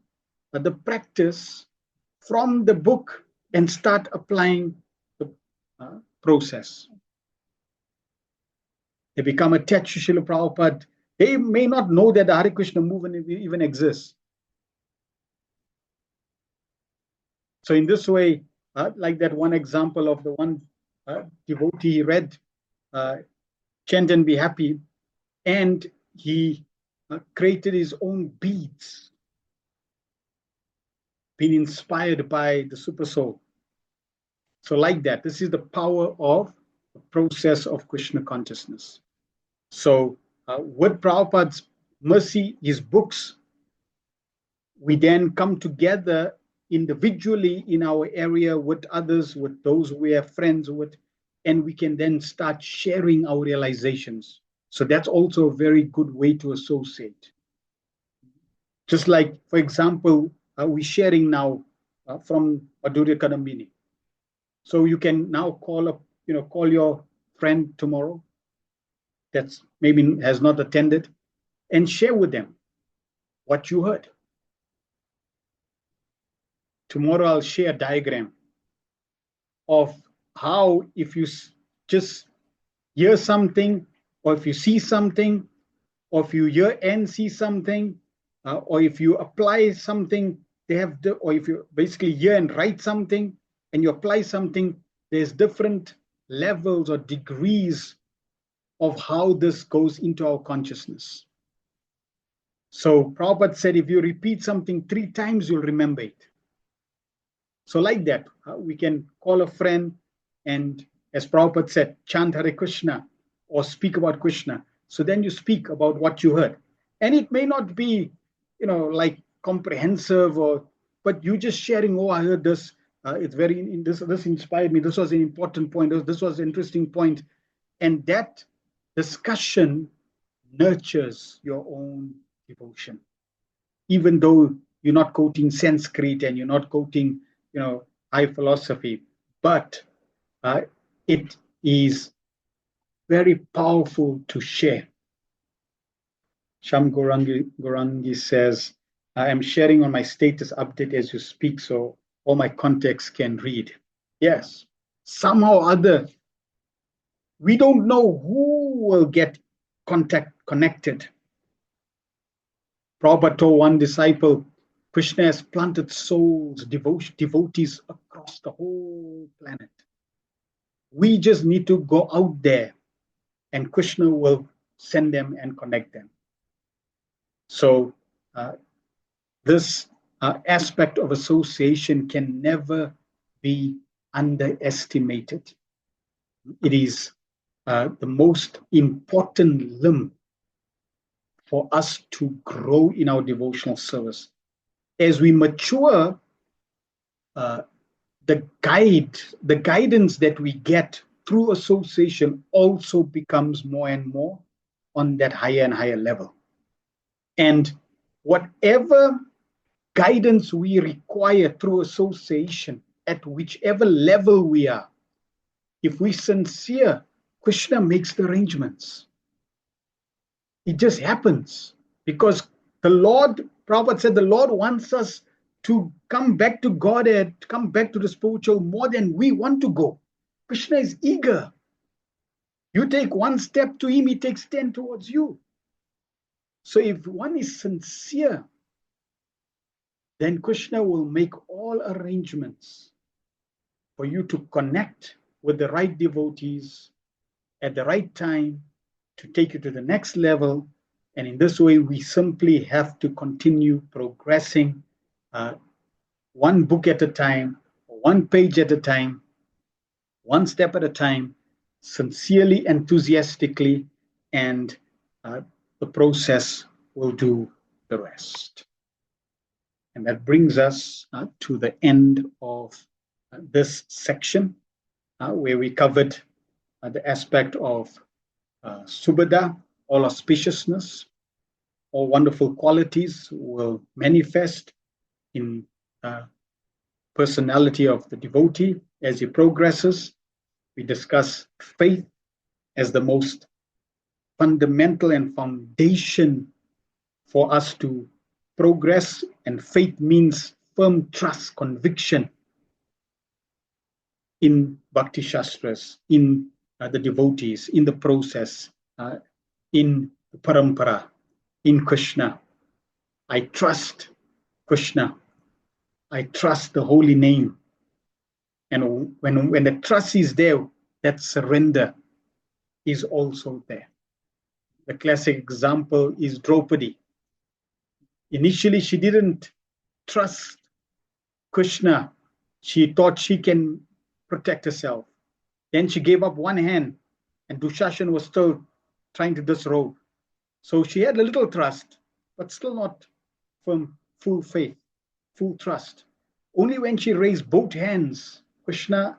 the practice from the book and start applying the process. They become attached to Srila Prabhupada. They may not know that the Hare Krishna movement even exists. So in this way, like that one example of the one devotee read Chant and Be Happy, and he created his own beads, being inspired by the Super Soul. So like that, this is the power of the process of Krishna consciousness. So with Prabhupada's mercy, his books, we then come together individually in our area with others, with those we are friends with, and we can then start sharing our realizations. So that's also a very good way to associate. Just like, for example, we're sharing now from Madhurya Kadambini. So you can now call your friend tomorrow that's maybe has not attended and share with them what you heard. Tomorrow I'll share a diagram of how if you just hear something, or if you see something, or if you hear and see something, or if you apply something, or if you basically hear and write something and you apply something, there's different levels or degrees of how this goes into our consciousness. So Prabhupada said, if you repeat something 3 times, you'll remember it. So like that, we can call a friend and, as Prabhupada said, chant Hare Krishna or speak about Krishna. So then you speak about what you heard. And it may not be, like comprehensive, but you just sharing, oh, I heard this. This inspired me. This was an important point. This was an interesting point. And that discussion nurtures your own devotion. Even though you're not quoting Sanskrit and you're not quoting, high philosophy, but it is very powerful to share. Sham Gorangi says, I am sharing on my status update as you speak, so all my contacts can read. Yes, somehow or other, we don't know who will get connected. Prabhupada told one disciple, Krishna has planted souls, devotees across the whole planet. We just need to go out there and Krishna will send them and connect them. So this aspect of association can never be underestimated. It is the most important limb for us to grow in our devotional service. As we mature, the guidance that we get through association also becomes more and more on that higher and higher level. And whatever guidance we require through association, at whichever level we are, if we're sincere, Krishna makes the arrangements. It just happens because the Lord, Prabhupada said, the Lord wants us to come back to God and come back to the spiritual more than we want to go. Krishna is eager. You take one step to him, he takes 10 towards you. So if one is sincere, then Krishna will make all arrangements for you to connect with the right devotees at the right time to take you to the next level. And in this way, we simply have to continue progressing one book at a time, one page at a time, one step at a time, sincerely, enthusiastically, and the process will do the rest. And that brings us to the end of this section, where we covered the aspect of Subhada, all auspiciousness, all wonderful qualities will manifest in personality of the devotee as he progresses. We discuss faith as the most fundamental and foundation for us to progress, and faith means firm trust, conviction in Bhakti Shastras, in the devotees, in the process, in the parampara, in Krishna. I trust Krishna. I trust the holy name. And when the trust is there, that surrender is also there. The classic example is Draupadi. Initially, she didn't trust Krishna. She thought she can protect herself. Then she gave up one hand, and Dushashan was still trying to disrobe. So she had a little trust, but still not firm, full faith, full trust. Only when she raised both hands, Krishna,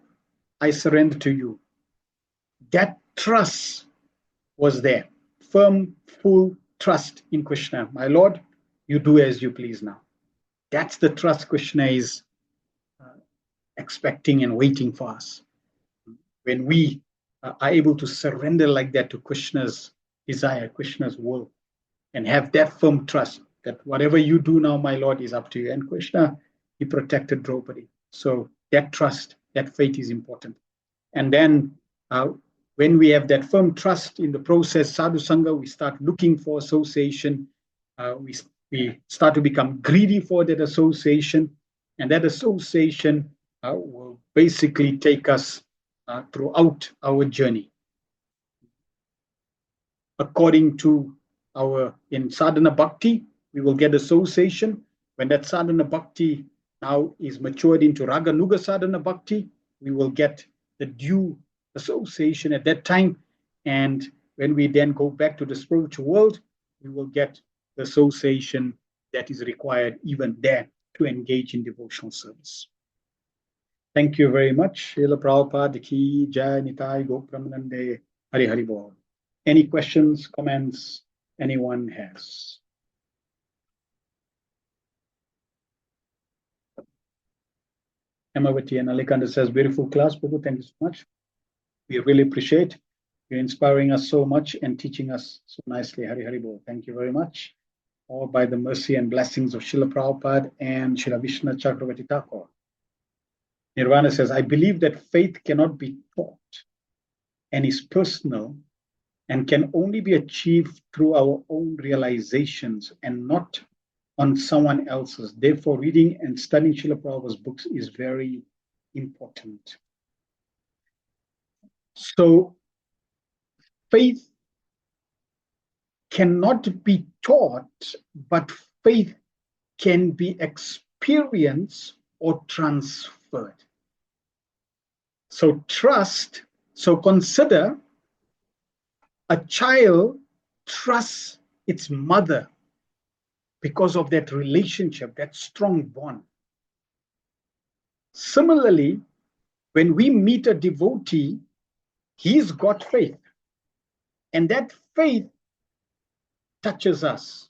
I surrender to you. That trust was there. Firm, full trust in Krishna. My Lord, you do as you please now. That's the trust Krishna is expecting and waiting for us. When we are able to surrender like that to Krishna's desire, Krishna's will, and have that firm trust that whatever you do now, my Lord, is up to you. And Krishna, he protected Draupadi. So that trust, that faith is important. And then when we have that firm trust in the process, sadhu sangha, we start looking for association. We start to become greedy for that association. And that association will basically take us throughout our journey. According to in sadhana bhakti, we will get association. When that sadhana bhakti now is matured into raga nuga sadhana bhakti, we will get the due association at that time. And when we then go back to the spiritual world, we will get the association that is required even there to engage in devotional service. Thank you very much. Srila Prabhupada ki jai, Nitai Gopramanande, Hari Hari Bol. Any questions, comments anyone has? Emavati and Alikanda says, beautiful class, Prabhu. Thank you so much. We really appreciate. You're inspiring us so much and teaching us so nicely. Hari Hari Bol. Thank you very much. All by the mercy and blessings of Srila Prabhupada and Srila Vishnu Chakravarti Thakur. Nirvana says, I believe that faith cannot be taught and is personal and can only be achieved through our own realizations and not on someone else's. Therefore, reading and studying Srila Prabhupada's books is very important. So, faith cannot be taught, but faith can be experienced or transferred. So trust, so consider a child trusts its mother because of that relationship, that strong bond. Similarly, when we meet a devotee, he's got faith, and that faith touches us.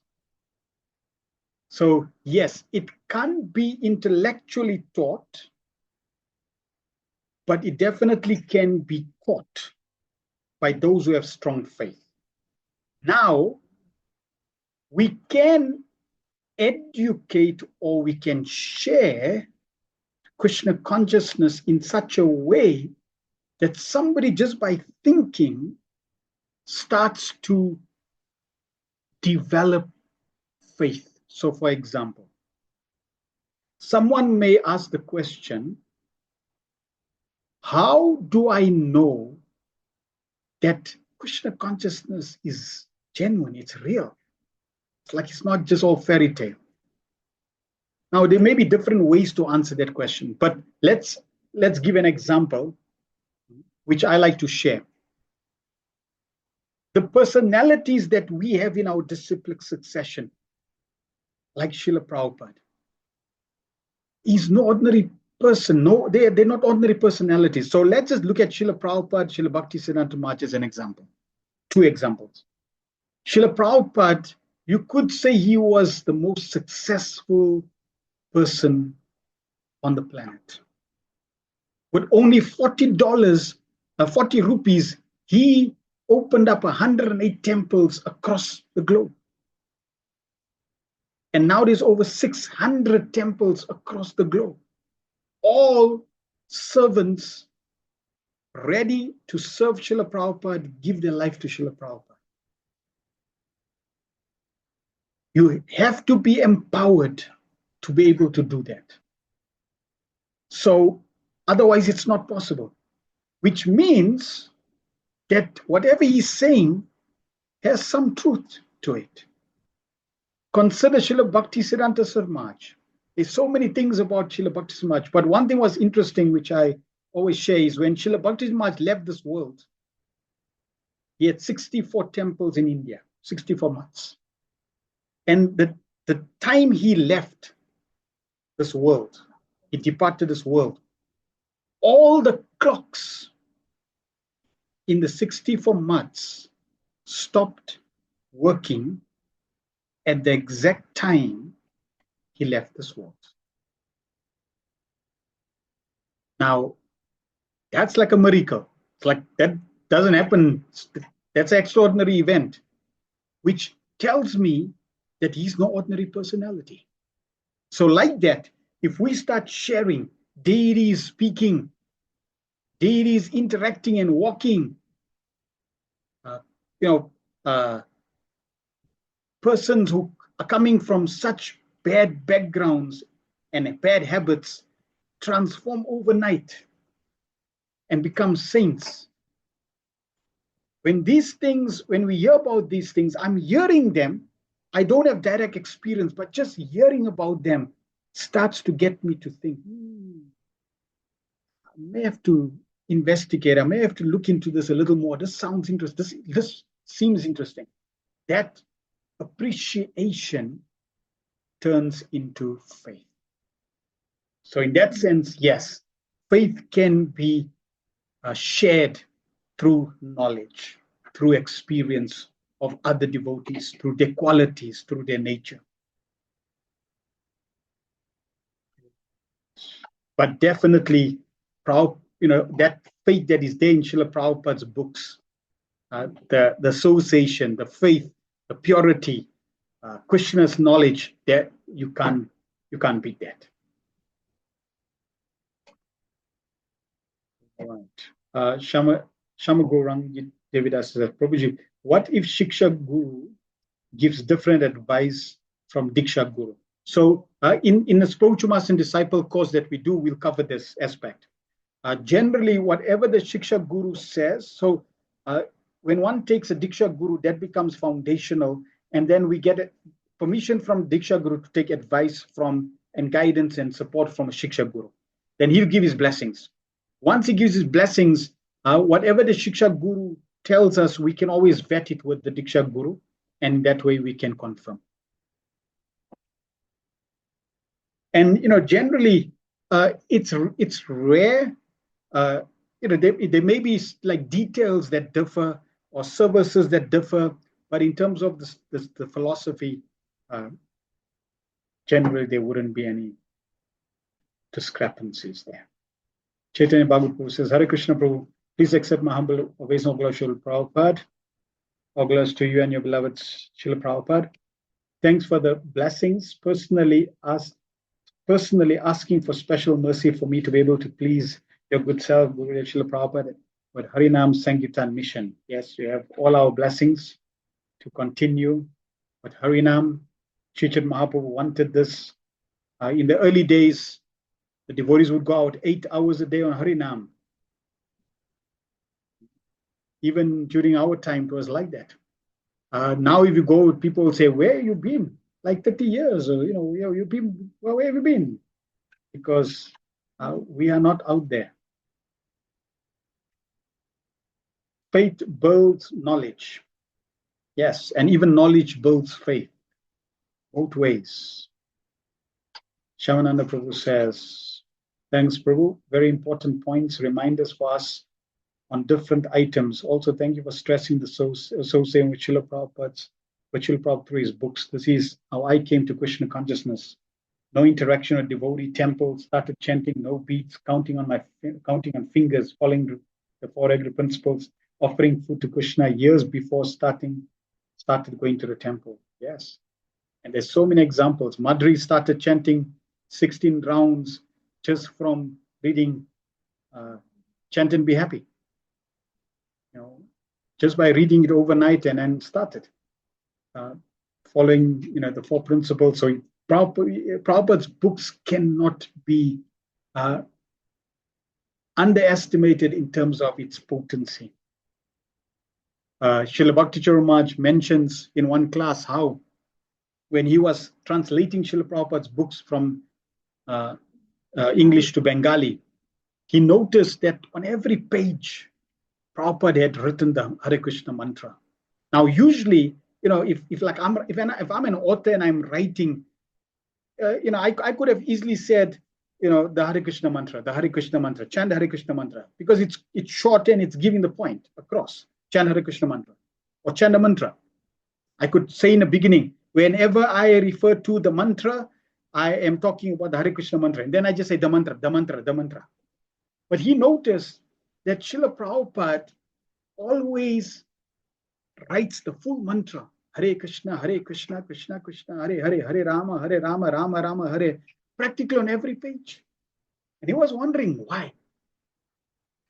So yes, it can't be intellectually taught, but it definitely can be taught by those who have strong faith. Now, we can educate or we can share Krishna consciousness in such a way that somebody just by thinking starts to develop faith. So for example, someone may ask the question, how do I know that Krishna consciousness is genuine, it's real? It's like it's not just all fairy tale. Now, there may be different ways to answer that question, but let's give an example, which I like to share. The personalities that we have in our disciplic succession, like Srila Prabhupada, is no ordinary person. No, they're not ordinary personalities. So let's just look at Srila Prabhupada, Srila Bhaktisiddhanta Maharaj as an example. Two examples. Srila Prabhupada, you could say he was the most successful person on the planet. With only $40, 40 rupees, he opened up 108 temples across the globe. And now there's over 600 temples across the globe. All servants ready to serve Srila Prabhupada, give their life to Srila Prabhupada. You have to be empowered to be able to do that. So otherwise it's not possible, which means that whatever he's saying has some truth to it. Consider Srila Bhaktisiddhanta Saraswati Maharaj. There's so many things about Srila Bhaktisiddhanta Maharaj, but one thing was interesting, which I always share, is when Srila Bhaktisiddhanta Maharaj left this world, he had 64 temples in India, 64 months. And the time he left this world, he departed this world, all the clocks in the 64 months stopped working at the exact time he left this world. Now, that's like a miracle. It's like that doesn't happen. That's an extraordinary event, which tells me that he's no ordinary personality. So like that, if we start sharing, deities speaking, deities interacting and walking, persons who are coming from such bad backgrounds and bad habits transform overnight and become saints. When we hear about these things, I'm hearing them. I don't have direct experience, but just hearing about them starts to get me to think, I may have to investigate. I may have to look into this a little more. This sounds interesting. This seems interesting. That appreciation turns into faith. So in that sense, yes, faith can be shared through knowledge, through experience of other devotees, through their qualities, through their nature. But definitely, that faith that is there in Srila Prabhupada's books, the association, the faith, the purity, Krishna's knowledge, that you can't beat that. All right. Shama Gaurang Devidas says, Prabhuji, what if Shiksha Guru gives different advice from Diksha Guru? So in the spiritual master and disciple course that we do, we'll cover this aspect. Generally, whatever the Shiksha Guru says, so when one takes a Diksha Guru, that becomes foundational, and then we get permission from Diksha Guru to take advice from and guidance and support from a Shiksha Guru. Then he'll give his blessings. Once he gives his blessings, whatever the Shiksha Guru tells us, we can always vet it with the Diksha Guru, and that way we can confirm. And generally, it's rare. There may be like details that differ or services that differ, but in terms of the philosophy, generally there wouldn't be any discrepancies there. Chaitanya Bhagavad says, Hare Krishna Prabhu, please accept my humble obeisance, Srila Prabhupada. All glories to you and your beloved Srila Prabhupada. Thanks for the blessings. Personally asking for special mercy for me to be able to please your good self, Guru Srila Prabhupada, with Harinam Sankirtan mission. Yes, you have all our blessings to continue with Harinam. Chaitanya Mahaprabhu wanted this. In the early days, the devotees would go out 8 hours a day on Harinam. Even during our time, it was like that. Now if you go, people will say, where have you been? like 30 years, or, you've been, well, where have you been? Because we are not out there. Faith builds knowledge. Yes, and even knowledge builds faith. Both ways. Shivananda Prabhu says, thanks, Prabhu. Very important points, reminders for us on different items. Also, thank you for stressing the association with Srila Prabhupada's, with Srila Prabhupada through his books. This is how I came to Krishna consciousness. No interaction with devotee temples, started chanting, no beats, counting on fingers, following the four regular principles, offering food to Krishna years before started going to the temple. Yes. And there's so many examples. Madhuri started chanting 16 rounds just from reading Chant and Be Happy. Just by reading it overnight, and then started following, the four principles. So Prabhupada's books cannot be underestimated in terms of its potency. Srila Bhakti Maharaj mentions in one class how when he was translating Srila Prabhupada's books from English to Bengali, he noticed that on every page, Prabhupada had written the Hare Krishna mantra. Now, usually, if I'm an author and I'm writing, I could have easily said, the Hare Krishna mantra, chant the Hare Krishna mantra, because it's short and it's giving the point across. Chant Hare Krishna mantra or chant a mantra. I could say in the beginning, whenever I refer to the mantra, I am talking about the Hare Krishna mantra, and then I just say the mantra. But he noticed that Srila Prabhupada always writes the full mantra, Hare Krishna, Krishna Krishna, Hare Hare, Hare Rama, Rama Rama, Hare, practically on every page. And he was wondering why.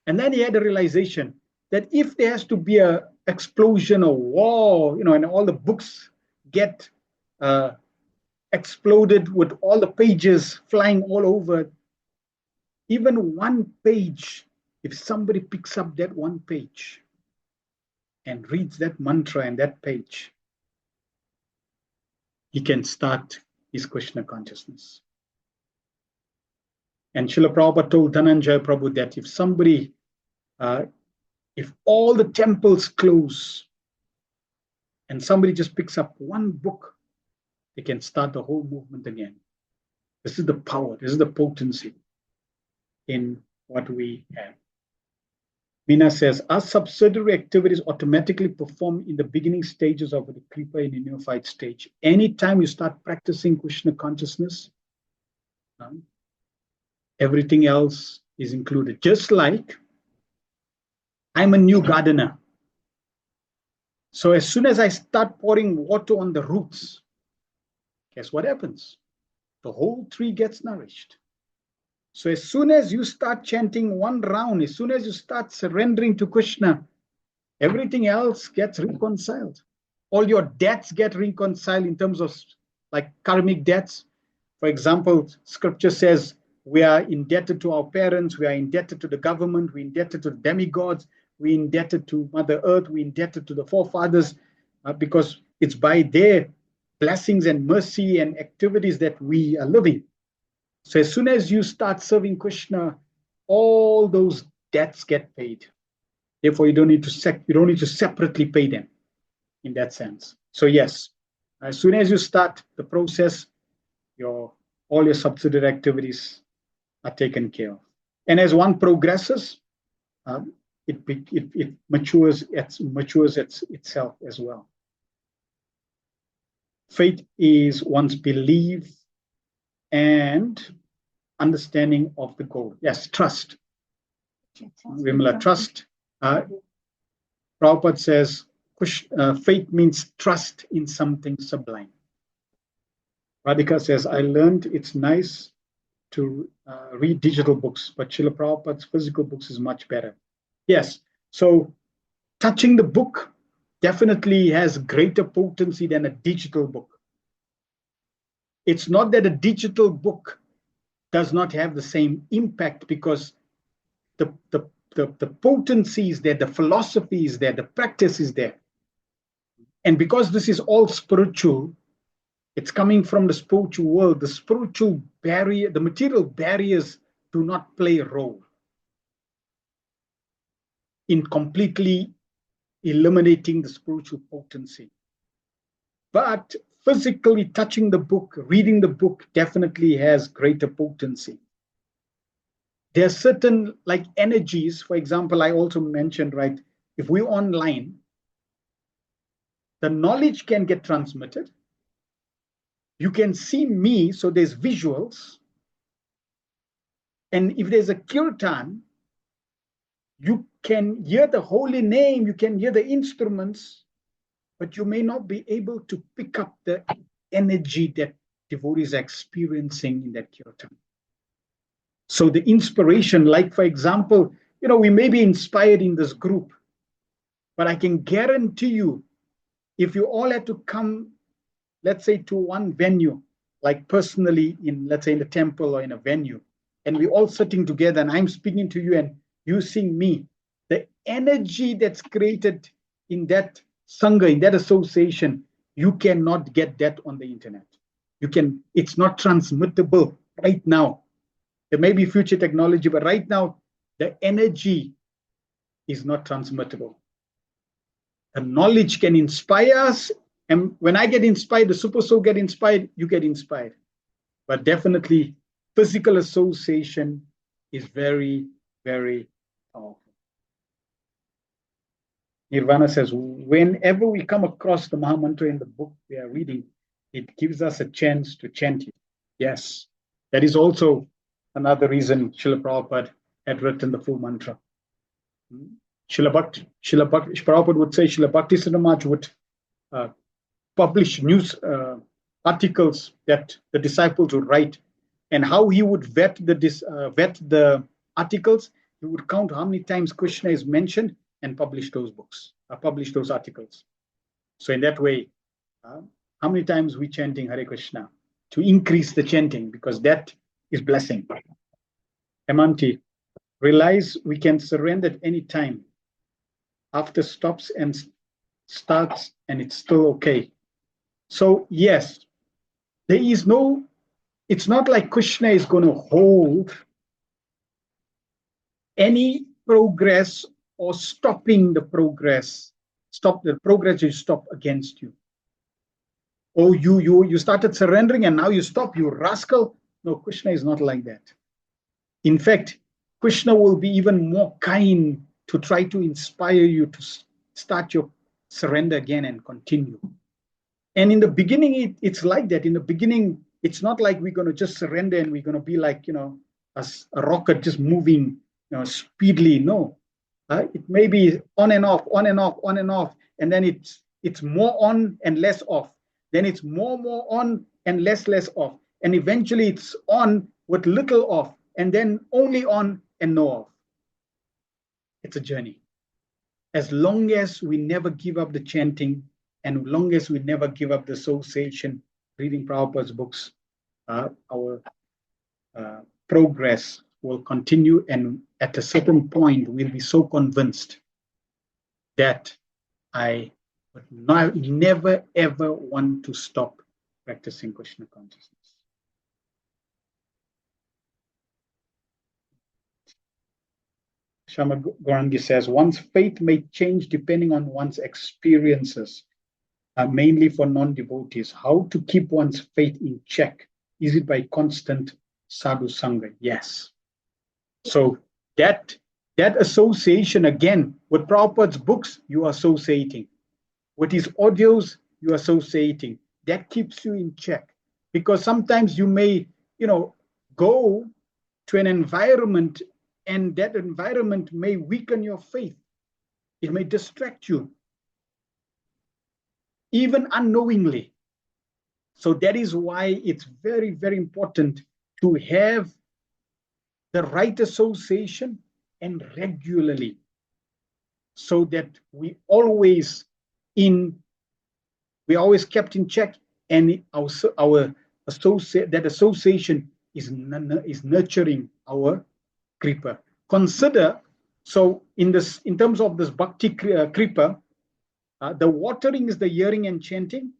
And then he had a realization that if there has to be an explosion or war, and all the books get exploded with all the pages flying all over, even one page, if somebody picks up that one page and reads that mantra and that page, he can start his Krishna consciousness. And Srila Prabhupada told Dhananjaya Prabhu that if somebody, if all the temples close and somebody just picks up one book, they can start the whole movement again. This is the power, this is the potency in what we have. Meena says, our subsidiary activities automatically perform in the beginning stages of the Kripa in a unified stage. Anytime you start practicing Krishna consciousness, everything else is included. Just like I'm a new gardener. So as soon as I start pouring water on the roots, guess what happens? The whole tree gets nourished. So as soon as you start chanting one round, as soon as you start surrendering to Krishna, everything else gets reconciled. All your debts get reconciled in terms of like karmic debts. For example, scripture says we are indebted to our parents, we are indebted to the government, we're indebted to the demigods, we're indebted to Mother Earth, we're indebted to the forefathers, because it's by their blessings and mercy and activities that we are living. So as soon as you start serving Krishna, all those debts get paid. Therefore, you don't need to separately pay them in that sense. So yes, as soon as you start the process, all your subsidiary activities are taken care of. And as one progresses, it matures itself as well. Faith is one's belief and understanding of the goal. Yes, trust. Vimala, trust. Prabhupada says faith means trust in something sublime. Radhika says, I learned it's nice to read digital books, but Srila Prabhupada's physical books is much better. Yes, so touching the book definitely has greater potency than a digital book. It's not that a digital book does not have the same impact, because the potency is there, the philosophy is there, the practice is there. And because this is all spiritual, It's coming from the spiritual world. The spiritual barrier, the material barriers do not play a role in completely eliminating the spiritual potency. But physically touching the book, reading the book definitely has greater potency. There are certain like energies, for example, I also mentioned, right? If we're online, the knowledge can get transmitted. You can see me, so there's visuals. And if there's a kirtan, you can hear the holy name, you can hear the instruments, but you may not be able to pick up the energy that devotees are experiencing in that kirtan. So the inspiration, like for example, we may be inspired in this group, but I can guarantee you, if you all had to come, let's say to one venue, like personally in, let's say in the temple or in a venue, and we're all sitting together and I'm speaking to you and you seeing me, the energy that's created in that sangha, in that association, you cannot get that on the internet. It's not transmittable right now. There may be future technology, but right now, the energy is not transmittable. The knowledge can inspire us, and when I get inspired, the super soul get inspired, you get inspired. But definitely, physical association is very, very powerful. Nirvana says, whenever we come across the Mahamantra in the book we are reading, it gives us a chance to chant it. Yes, that is also another reason Srila Prabhupada had written the full mantra. Srila Prabhupada would say, Srila Bhaktisiddhanta Maharaj would publish news articles that the disciples would write, and how he would vet the articles. He would count how many times Krishna is mentioned and publish those books, publish those articles. So in that way, how many times we chanting Hare Krishna to increase the chanting, because that is blessing. Hemanti, realize we can surrender at any time. After stops and starts, and it's still okay. So yes, there is no, it's not like Krishna is going to hold any progress or stopping the progress. Stop the progress, you stop against you. Oh, you started surrendering and now you stop, you rascal. No, Krishna is not like that. In fact, Krishna will be even more kind to try to inspire you to start your surrender again and continue. And in the beginning, it's like that. In the beginning, it's not like we're going to just surrender and we're going to be like, a rocket just moving speedily. No. It may be on and off, on and off, on and off. And then it's more on and less off. Then it's more on and less off. And eventually it's on with little off. And then only on and no off. It's a journey. As long as we never give up the chanting, and as long as we never give up the association, reading Prabhupada's books, our progress will continue. And at a certain point, we'll be so convinced that I would never, ever want to stop practicing Krishna consciousness. Shama Gorangi says, one's faith may change depending on one's experiences, mainly for non-devotees. How to keep one's faith in check? Is it by constant sadhu sangha? Yes. So that association, again, with Prabhupada's books, you are associating. With his audios, you are associating. That keeps you in check. Because sometimes you may, go to an environment, and that environment may weaken your faith. It may distract you, even unknowingly. So that is why it's very, very important to have the right association and regularly, so that we always kept in check, and our association is nurturing our kripa. Consider, so in terms of this bhakti kripa, the watering is the hearing and chanting,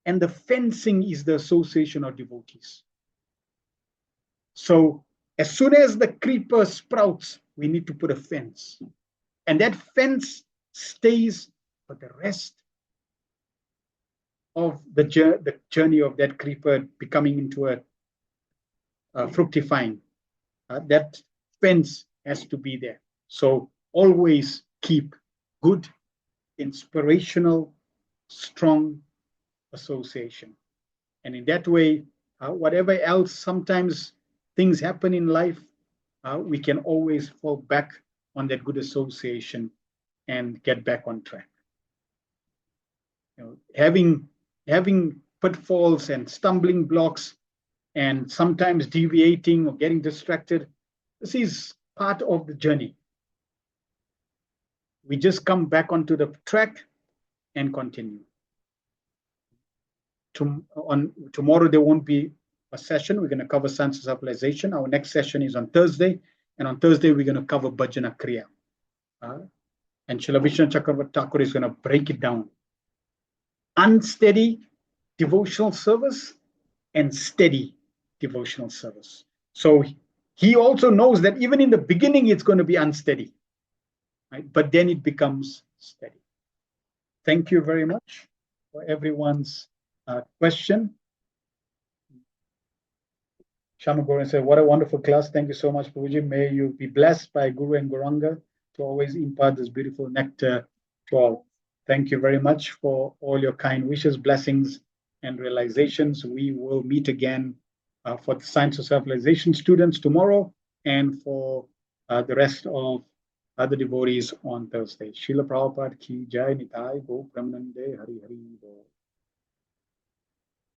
and the fencing is the association of devotees. So as soon as the creeper sprouts, we need to put a fence. And that fence stays for the rest of the journey of that creeper becoming into a fructifying. That fence has to be there. So always keep good, inspirational, strong association. And in that way, whatever else, sometimes things happen in life, we can always fall back on that good association and get back on track. Having pitfalls and stumbling blocks and sometimes deviating or getting distracted, this is part of the journey. We just come back onto the track and continue. Tomorrow there won't be a session. We're going to cover Science of Self-Realization. Our next session is on Thursday, and on Thursday we're going to cover Bhajana Kriya. And Srila Vishnu Chakravarti Thakur is going to break it down. Unsteady devotional service and steady devotional service. So he also knows that even in the beginning it's going to be unsteady, right? But then it becomes steady. Thank you very much for everyone's question. Shama Goran said, what a wonderful class. Thank you so much, Prabhuji. May you be blessed by Guru and Guranga to always impart this beautiful nectar to all. Thank you very much for all your kind wishes, blessings, and realizations. We will meet again for the Science of Self-Realization students tomorrow and for the rest of other devotees on Thursday. Srila Prabhupada ki jai, Nitai Go Pramanande Hari Hari Bo.